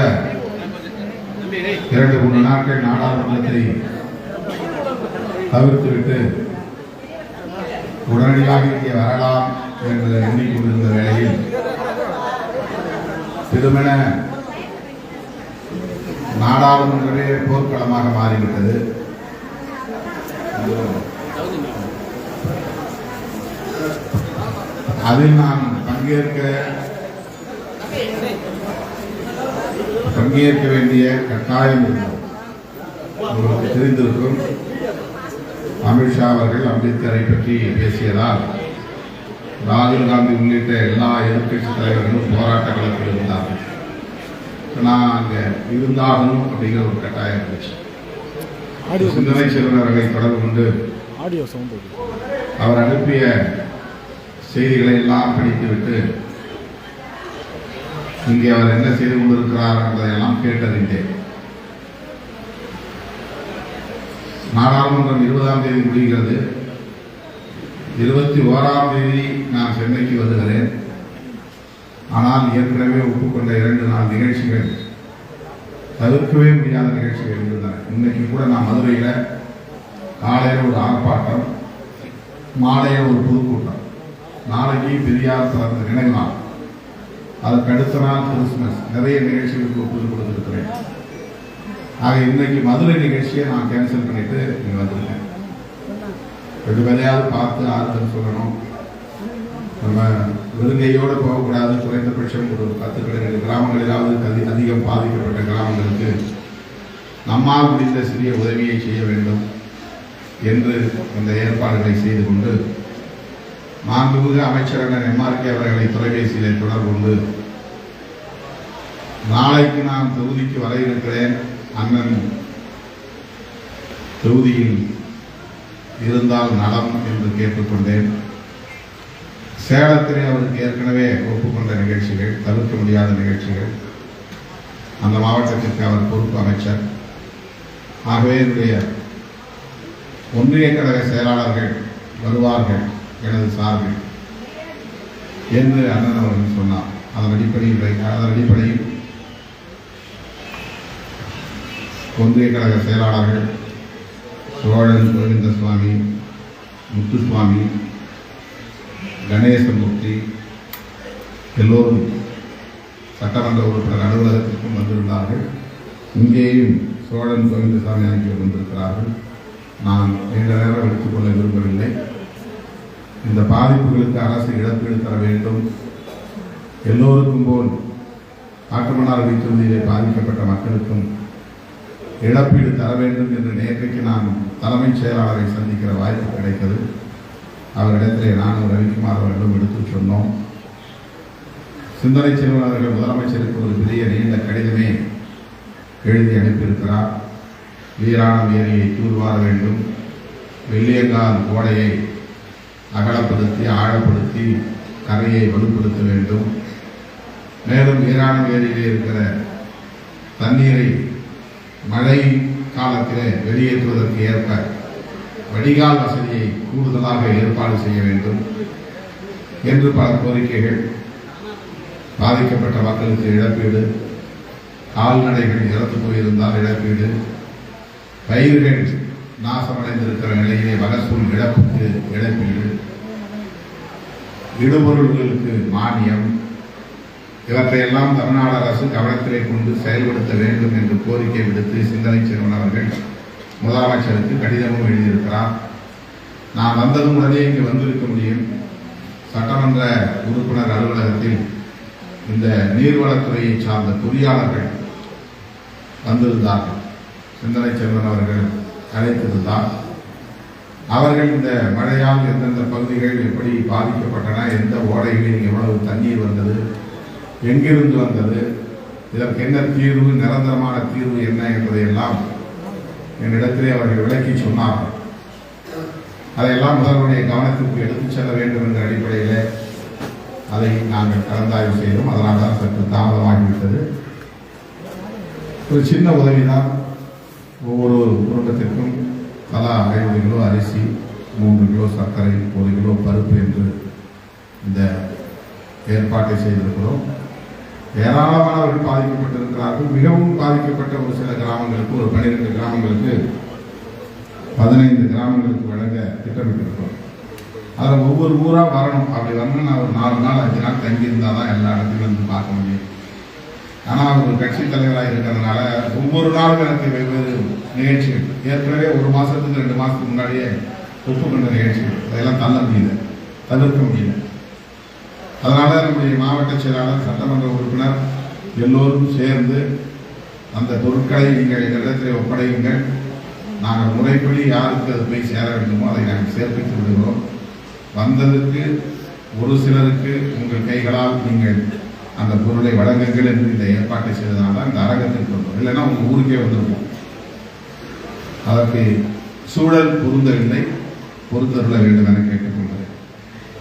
2-3 நாட்கள் நாடாளுமன்றத்தை தவிர்த்துவிட்டு உடனடியாக இங்கே வரலாம் என்று எண்ணிக்கொண்டிருந்த வேளையில் திருமண நாடாளுமன்றமே போர்க்களமாக மாறிவிட்டது. அதில் நான் பங்கேற்க வேண்டிய கட்டாயம் இருந்தது. உங்களுக்கு தெரிந்திருக்கும், அமித்ஷா அவர்கள் அம்பேத்கரை பற்றி பேசியதால் ராகுல் காந்தி உள்ளிட்ட எல்லா எதிர்கட்சி தலைவர்களும் போராட்ட களத்தில் இருந்தார்கள். நான் அங்கே இருந்தாகணும் அப்படிங்கிற ஒரு கட்டாயம் இருந்துச்சு. சிந்தனை செல்வர்களை தொடர்பு கொண்டு அவர் அனுப்பிய செய்திகளை எல்லாம் படித்துவிட்டு இங்கே அவர் என்ன செய்து கொண்டிருக்கிறார் என்பதையெல்லாம் கேட்டறிந்தேன். நாடாளுமன்றம் 20ஆம் தேதி முடிகிறது. 21ஆம் தேதி நான் சென்னைக்கு வருகிறேன். ஆனால் ஏற்கனவே ஒப்புக்கொண்ட 2-4 நிகழ்ச்சிகள் தவிர்க்கவே முடியாத நிகழ்ச்சிகள் இருந்தன. இன்னைக்கு கூட நான் மதுரையில் காலையில் ஒரு ஆர்ப்பாட்டம், மாலையில் ஒரு பொதுக்கூட்டம். நாளைக்கு பெரியார் பிறந்த நினைவு நாள், அதுக்கு அடுத்த நாள் கிறிஸ்துமஸ். நிறைய நிகழ்ச்சிகளுக்கு ஒப்புதல் கொடுத்துருக்கிறேன். ஆக இன்னைக்கு மதுரை நிகழ்ச்சியை நான் கேன்சல் பண்ணிட்டு இங்கே வந்திருக்கேன். ரெண்டு வேலையாவது பார்த்து ஆறுதல் சொல்லணும். நம்ம வெறுங்கையோடு போகக்கூடாது. குறைந்தபட்சம் ஒரு 10 கிராமங்களிலாவது அதிகம் பாதிக்கப்பட்ட கிராமங்களுக்கு நம்மால் முடிந்த சிறிய உதவியை செய்ய வேண்டும் என்று இந்த ஏற்பாடுகளை செய்து கொண்டு மாண்புமிகு அமைச்சர் எம்ஆர்கே அவர்களை தொலைபேசியிலே தொடர்பு கொண்டு நாளைக்கு நான் தொகுதிக்கு வர இருக்கிறேன், அண்ணன் தொகுதியில் இருந்தால் நலம் என்று கேட்டுக்கொண்டேன். சேலத்திலே அவருக்கு ஏற்கனவே ஒப்புக்கொண்ட நிகழ்ச்சிகள், தவிர்க்க முடியாத நிகழ்ச்சிகள். அந்த மாவட்டத்திற்கு அவர் பொறுப்பு அமைச்சர். ஆகவே என்னுடைய ஒன்றிய கழக செயலாளர்கள் வருவார்கள் எனது சார்பில் என்று அண்ணன் அவர்கள் சொன்னார். அதன் அடிப்படையில் ஒன்றிய கழக செயலாளர்கள் சோழன் கோவிந்த சுவாமி, முத்துசுவாமி, கணேசமூர்த்தி எல்லோரும் சட்டமன்ற உறுப்பினர் அலுவலகத்திற்கும் வந்திருந்தார்கள். இங்கேயும் சோழன் கோவிந்தசாமி ஆகியோர் வந்திருக்கிறார்கள். நான் நீண்ட நேரம் எடுத்துக்கொள்ள விரும்பவில்லை. இந்த பாதிப்புகளுக்கு அரசு இழப்பீடு தர வேண்டும். எல்லோருக்கும் போல் காட்டுமன்னார்குடி தொகுதியிலே பாதிக்கப்பட்ட மக்களுக்கும் இழப்பீடு தர வேண்டும் என்று நேற்றைக்கு நான் தலைமைச் செயலாளரை சந்திக்கிற வாய்ப்பு கிடைத்தது. அவரிடத்திலே நானும் ரவிக்குமார் அவர்களும் எடுத்து சொன்னோம். சிந்தனை செல்வன் அவர்கள் முதலமைச்சருக்கு ஒரு பெரிய நீண்ட கடிதமே எழுதி அனுப்பியிருக்கிறார். வீராணம் ஏரியை தூர்வார வேண்டும், வெள்ளியங்கால் ஓடையை அகலப்படுத்தி ஆழப்படுத்தி கரையை வலுப்படுத்த வேண்டும், மேலும் வீராணம் ஏரியிலே இருக்கிற தண்ணீரை மழை காலத்திலே வெளியேற்றுவதற்கு ஏற்ப வடிகால் வசதியை கூடுதலாக ஏற்பாடு செய்ய வேண்டும் என்று பல கோரிக்கைகள். பாதிக்கப்பட்ட மக்களுக்கு இழப்பீடு, கால்நடைகள் இறந்து போயிருந்தால் இழப்பீடு, பயிர்கள் நாசமடைந்திருக்கிற நிலையிலே மகசூல் இழப்புக்கு இழப்பீடு, இடுபொருள்களுக்கு மானியம், இவற்றையெல்லாம் தமிழ்நாடு அரசு கவனத்திலே கொண்டு செயல்படுத்த வேண்டும் என்று கோரிக்கை விடுத்து சிந்தனை செல்வன் அவர்கள் முதலமைச்சருக்கு கடிதமும் எழுதியிருக்கிறார். நான் வந்ததும் உடனே இங்கு வந்திருக்க முடியும். சட்டமன்ற உறுப்பினர் அலுவலகத்தில் இந்த நீர்வளத்துறையை சார்ந்த பொறியாளர்கள் வந்திருந்தார்கள். சிந்தனை செல்வன் அவர்கள் அழைத்திருந்தார். அவர்கள் இந்த மழையால் எந்தெந்த பகுதிகள் எப்படி பாதிக்கப்பட்டன, எந்த ஓடைகளில் எவ்வளவு தண்ணீர் வந்தது, எங்கிருந்து வந்தது, இதற்கு என்ன தீர்வு, நிரந்தரமான தீர்வு என்ன என்பதையெல்லாம் என்னிடத்திலே அவர்கள் விளக்கி சொன்னார்கள். அதையெல்லாம் முதல்வருடைய கவனத்திற்கு எடுத்துச் செல்ல வேண்டும் என்ற அடிப்படையிலே அதை நாங்கள் கலந்தாய்வு செய்தோம். அதனால் தான் சற்று தாமதமாகிவிட்டது. ஒரு சின்ன உதவிதான். ஒவ்வொரு குடும்பத்திற்கும் தலா 50 கிலோ அரிசி, 3 கிலோ சர்க்கரை, 1 கிலோ பருப்பு என்று இந்த ஏற்பாட்டை செய்திருக்கிறோம். ஏராளமானவர்கள் பாதிக்கப்பட்டிருக்கிறார்கள். மிகவும் பாதிக்கப்பட்ட ஒரு சில கிராமங்களுக்கு, ஒரு 12 கிராமங்களுக்கு, 15 கிராமங்களுக்கு வழங்க திட்டமிட்டிருக்கிறோம். அதில் ஒவ்வொரு ஊராக வரணும். அப்படி வரணும், நான் ஒரு 4 நாள் 5 நாள் தங்கியிருந்தால் தான் எல்லா இடத்துலையும் வந்து பார்க்க முடியும். ஆனால் ஒரு கட்சித் தலைவராக இருக்கிறதுனால ஒவ்வொரு நாளும் எனக்கு வெவ்வேறு நிகழ்ச்சிகள், ஏற்கனவே 1 மாதத்துக்கு 2 மாதத்துக்கு முன்னாடியே ஒப்புக்கொண்ட நிகழ்ச்சிகள், அதெல்லாம் தவிர்க்க முடியல. அதனால் நம்முடைய மாவட்ட செயலாளர், சட்டமன்ற உறுப்பினர் எல்லோரும் சேர்ந்து அந்த பொருட்களை நீங்கள் எங்களிடத்தில் ஒப்படையுங்கள். நாங்கள் முறைப்படி யாருக்கு அது போய் சேர வேண்டுமோ அதை நாங்கள் சேர்ப்பித்து விடுகிறோம். வந்ததற்கு ஒரு சிலருக்கு உங்கள் கைகளால் நீங்கள் அந்த பொருளை வழங்குங்கள் என்று இந்த ஏற்பாட்டை செய்ததால் தான் இந்த அரங்கத்திற்கு வந்தோம். இல்லைன்னா உங்கள் ஊருக்கே வந்திருப்போம். அதற்கு சூழல் பொருந்தவில்லை, பொறுத்தருள வேண்டும் என கேட்டுக்கொள்கிறேன்.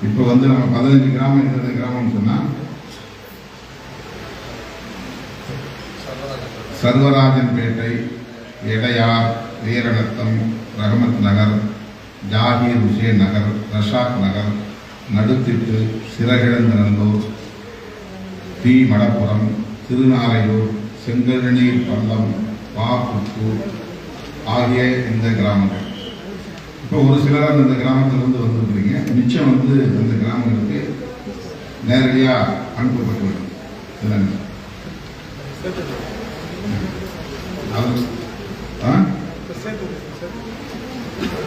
இப்போ நம்ம 15 கிராமம், 20 கிராமம் சொன்னால் சர்வராஜன்பேட்டை, எடையார், வீரநத்தம், ரஹமத் நகர், ஜாகீர் ஹுசேன் நகர், ரஷாக் நகர், நடுத்திட்டு, சிறகிழந்தநல்லூர், டி மடப்புரம், திருநாரையூர், செங்கழுநீர் பள்ளம், பாப்புத்தூர் ஆகிய இந்த கிராமங்கள். இப்போ ஒரு சிலர் அந்த கிராமத்திலிருந்து வந்துருக்கிறீங்க, மிச்சம் வந்து அந்த கிராமங்களுக்கு நேரடியாக அனுப்பப்பட்டுவிடும்.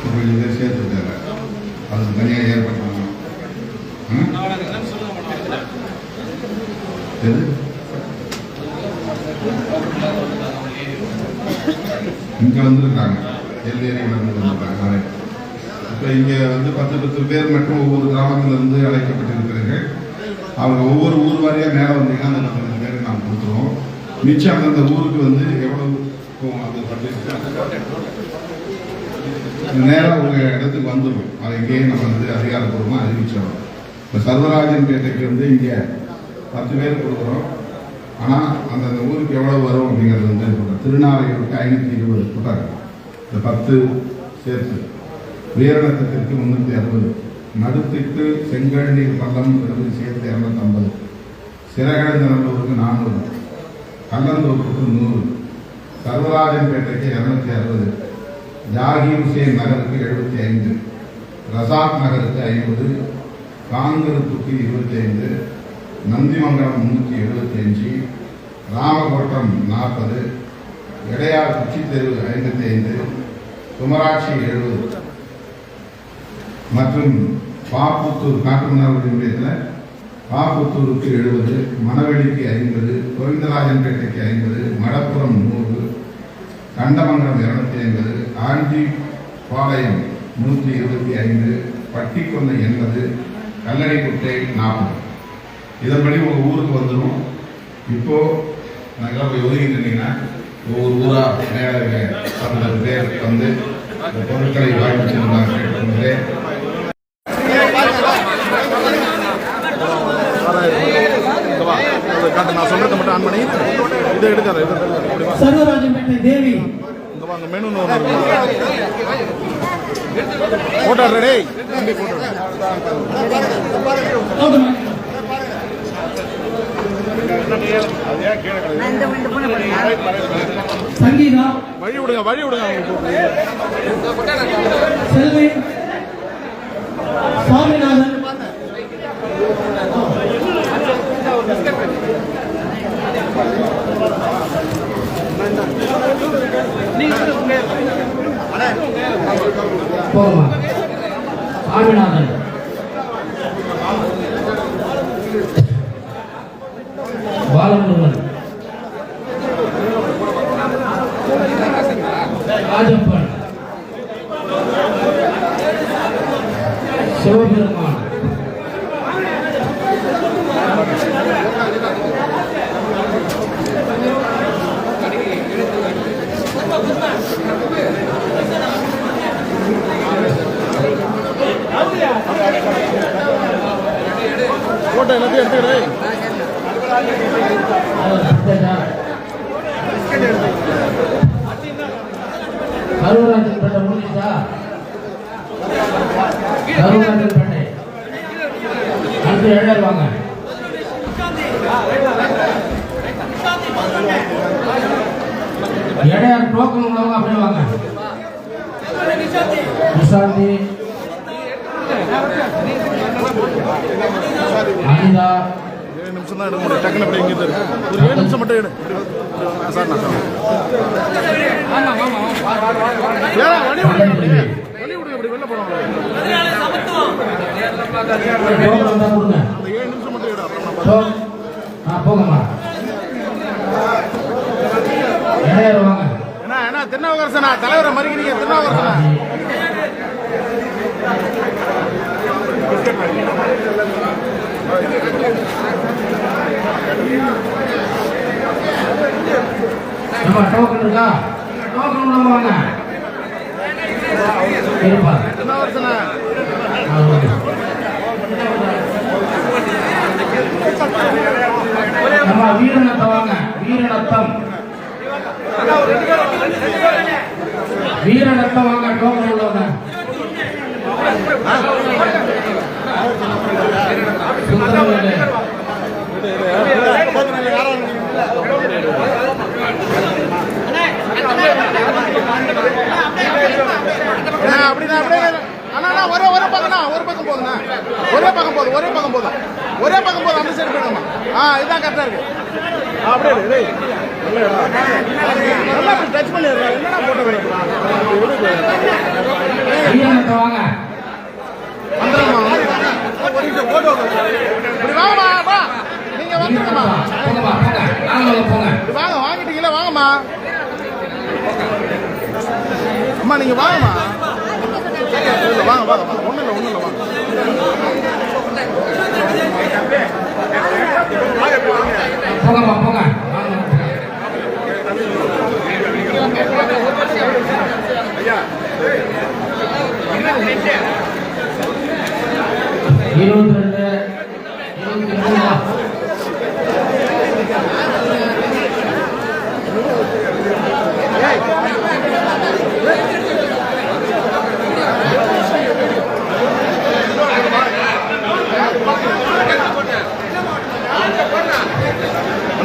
கொஞ்சம் பேர் சேர்த்துட்டாங்க, அதுக்கு தனியாக ஏற்பாடு பண்ணலாம். இங்கே வந்துருக்காங்க, எல்லையில வந்துருக்காங்க. இப்போ இங்கே வந்து 10 பேர் மட்டும் ஒவ்வொரு கிராமத்திலிருந்து அழைக்கப்பட்டிருக்கிறார்கள். அவங்க ஒவ்வொரு ஊர் வாரியாக மேலே வந்தீங்கன்னா அந்த 10 பேருக்கு நாம் கொடுத்துருவோம். மிச்சம் அந்தந்த ஊருக்கு வந்து எவ்வளவு அது நேராக உங்கள் இடத்துக்கு வந்துடும். அதை இங்கேயே நம்ம வந்து அதிகாரப்பூர்வமாக அறிவிச்சிடறோம். இப்போ சர்வராஜன் பேட்டைக்கு வந்து இங்கே 10 பேர் கொடுக்குறோம். ஆனால் அந்தந்த ஊருக்கு எவ்வளோ வரும் அப்படிங்கிறது வந்து சொல்கிறேன். திருநாரையூருக்கு 520 போட்டாங்க, இந்த 10 சேர்த்து. வீரணத்திற்கு 360, நடுத்திற்கு செங்கழநீர் பள்ளம் விருது சேர்த்து 250, சிறகழந்தநல்லூருக்கு 400, கல்லந்தோப்புக்கு 100, சர்வராஜன் பேட்டைக்கு 260, ஜாகிர் ஹுசேன் நகருக்கு 75, ரசாக் நகருக்கு 50, காங்கிரத்துக்கு 25, நந்திமங்கலம் 375, ராமகோட்டம் 40, எடையார் குச்சித்தெரு 55, குமராட்சி 70 மற்றும் பாப்புத்தூர் காட்டுமன்னார்குடி நிலையத்தில் பாப்புத்தூருக்கு 70, மணவெளிக்கு 50, கோவிந்தராஜன்பேட்டைக்கு 50, மடப்புறம் 100, கண்டமங்கலம் 250, ஆண்டி பாளையம் 125, பட்டிக்கொன்னை 80, கல்லணைக்குட்டை 40. இதன்படி உங்கள் ஊருக்கு வந்துடும். இப்போ நாங்களாம் போய் ஒதுங்கிட்டீங்கன்னா ஒவ்வொரு ஊராக மேலே 10 பேர் வந்து இந்த பொருட்களை வாங்கி செல்லுமாறு நான் சொல்றதை மட்டும் ஆன் பண்ணி இதை எடுக்காத. சர்வராஜன்பேட்டை தேவி இங்க வாங்க, மெனு போட்டோ ரெடி, தம்பி போட்டோ. சங்கீதா, வழி விடுங்க, வழி விடுங்க. செல்வி, சாமிநாதன், போமா சாமிநாதன், பாலமுருகன், ராஜப்பன், சிவபெருமான், போட்டோ எல்லாத்தையும் எடுத்துக்கிறேன். சர்வராஜன் பேட்டை முடிஞ்சா, சர்வராஜன் பேட்டை அடுத்து எழுதுவாங்க. எடையார் டோக்கன் உள்ளவங்க அப்படியே வாங்க. நிஷாந்தி, அனிதா, 7 நிமிஷம் தான் எடுக்க முடியும். டக்குன்னு அப்படி எங்கே இருக்கு, ஒரு 7 நிமிஷம் மட்டும் எடு சார். நான் வழி விடுங்க, இப்படி வெளில போகணும். கொடுங்க. அந்த 7 நிமிஷம் மட்டும் எடு, அப்புறம் போகமா. எடையார் வாங்க. என்ன திருநாவுக்கரசனா தலைவரை மறிக்கிறீங்க? திருநாவுக்கரசனா டோக்கன் இருக்கா? டோக்கன் நம்ம வாங்க. இருப்பா திருநாவுக்கரசனா நம்ம வீரநத்தம் வாங்க. வீரநத்தம், வீரநத்தம் வாங்க. டோக்கன் உள்ளவங்க அப்படின்னா அப்படியே அண்ணா ஒரே பக்கம்ண்ணா, ஒரு பக்கம் போதுண்ணா, ஒரே பக்கம் போதும் அந்த சைடு போயிடுமா. இதுதான் கரெக்டா இருக்கு. அப்படியே நல்லா டச் பண்ணிடுறா. என்னன்னா போட்டோ வாங்க வந்துடுமா, ஒரு நிமிஷம் போட்டோ இப்படி வாங்கம்மா, வா நீங்க வந்துருங்கம்மா, வாங்க வாங்கிட்டீங்களா, வாங்கம்மா அம்மா, நீங்க வாங்கம்மா, வாங்க ஒண்ணு இல்லை வாங்க. போங்க 22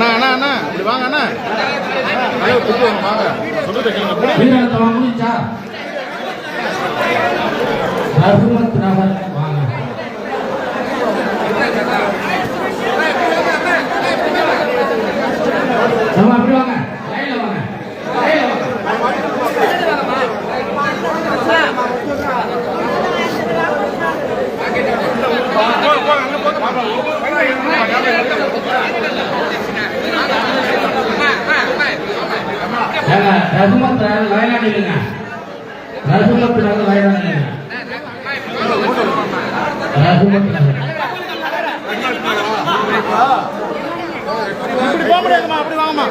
அண்ணா இப்படி வாங்க அண்ணா, வாங்க சொல்லுங்க முடிச்சா ரகுமத் நகர் வாங்க. அப்படி வாங்க, லைன்ல வாங்க. ரகுமத் லைனா நில்லுங்க, ரகுமத் நகர் லைனா நில்லுங்க, ரகுமத் நகர். இப்படி போக முடியாதுமா, அப்படி வாங்கம்மா.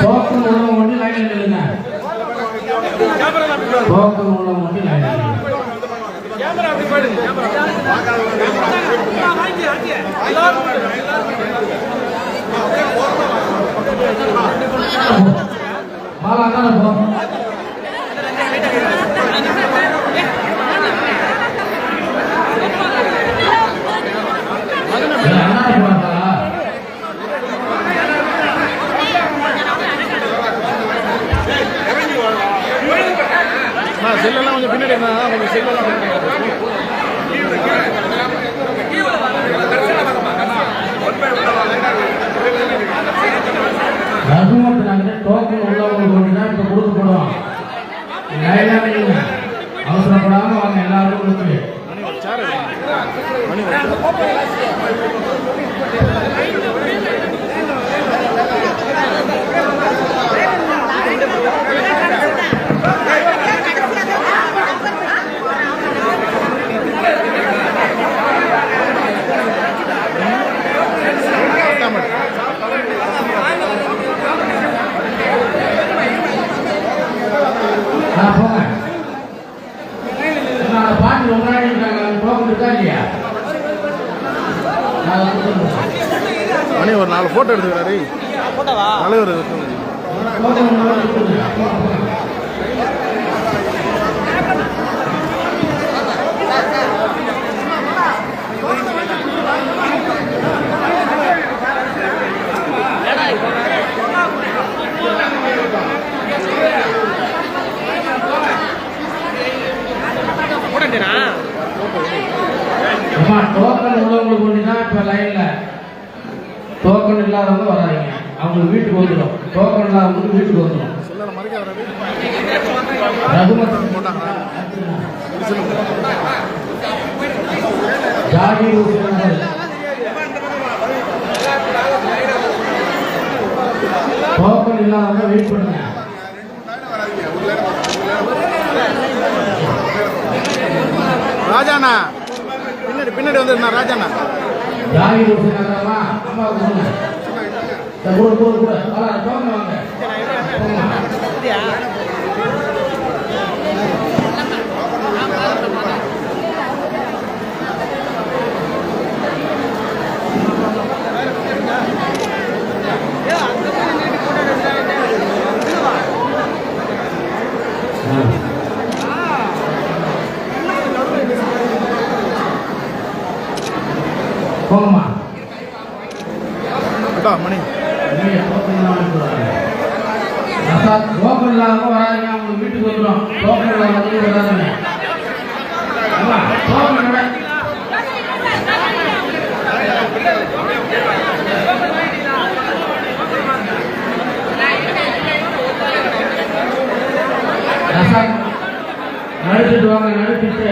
டோக்கன் உள்ளவங்க மட்டும் லைன்ல நில்லுங்க, டோக்கன் உள்ளவங்க மட்டும் லைன்ல நில்லுங்க. பாலா அண்ணா போ. செல்லெல்லாம் கொஞ்சம் பின்னாடி கொஞ்சம் செல்லெல்லாம் ரகுமத் நகர் டோக்கன் உள்ளவங்களுக்கு ஒன்றுனா இப்ப கொடுக்கப்படும். அவசரப்படாம வாங்க, எல்லாருக்கும் கொடுத்து. போங்க, பாட்டு ரொம்ப நாள் டோக்கன் இருக்கா இல்லையா? மணி ஒரு 4 போட்டோ எடுத்துக்கிறாரு தலைவர். டோக்கன் உள்ளவங்களுக்கு ஒன்றுதான் இப்ப லைன்ல, டோக்கன் இல்லாதவங்க வராங்க, அவங்களுக்கு வீட்டுக்கு வந்துடும். டோக்கன் இல்லாதவங்களுக்கு வீட்டுக்கு வந்துடும். ஜாதி டோக்கன் இல்லாதவங்க வெயிட் பண்ணுங்க. ராஜாண்ணா பின்னாடி வந்துருந்தா ராஜாண்ணா. ஜாதி நகரமா அம்மா கூட வாங்க. போங்கம்மா மணி டோக்கன் இல்லாதவங்க வராதீங்க, அவங்க வீட்டுக்கு வந்துடும். டோக்கன் இல்லாதவங்க வராதீங்க. டோக்கன் கடை நடுத்துட்டு வாங்க, நடுத்துட்டு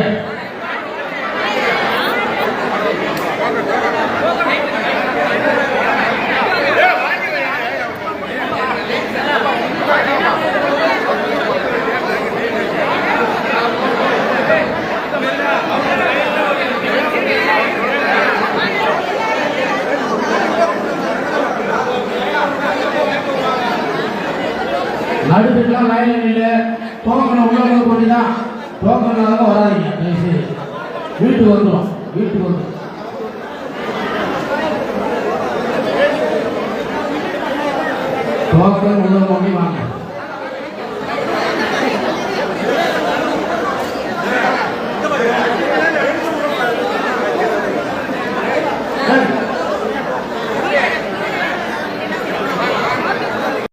நடுத்துட்டுலாம் லைன்ல நின்று டோக்கனை உள்ள கொண்டு தான். டோக்கன் இல்லாத வராதிங்க, வீட்டுக்கு வந்துடும். வீட்டுக்கு வந்துடும்.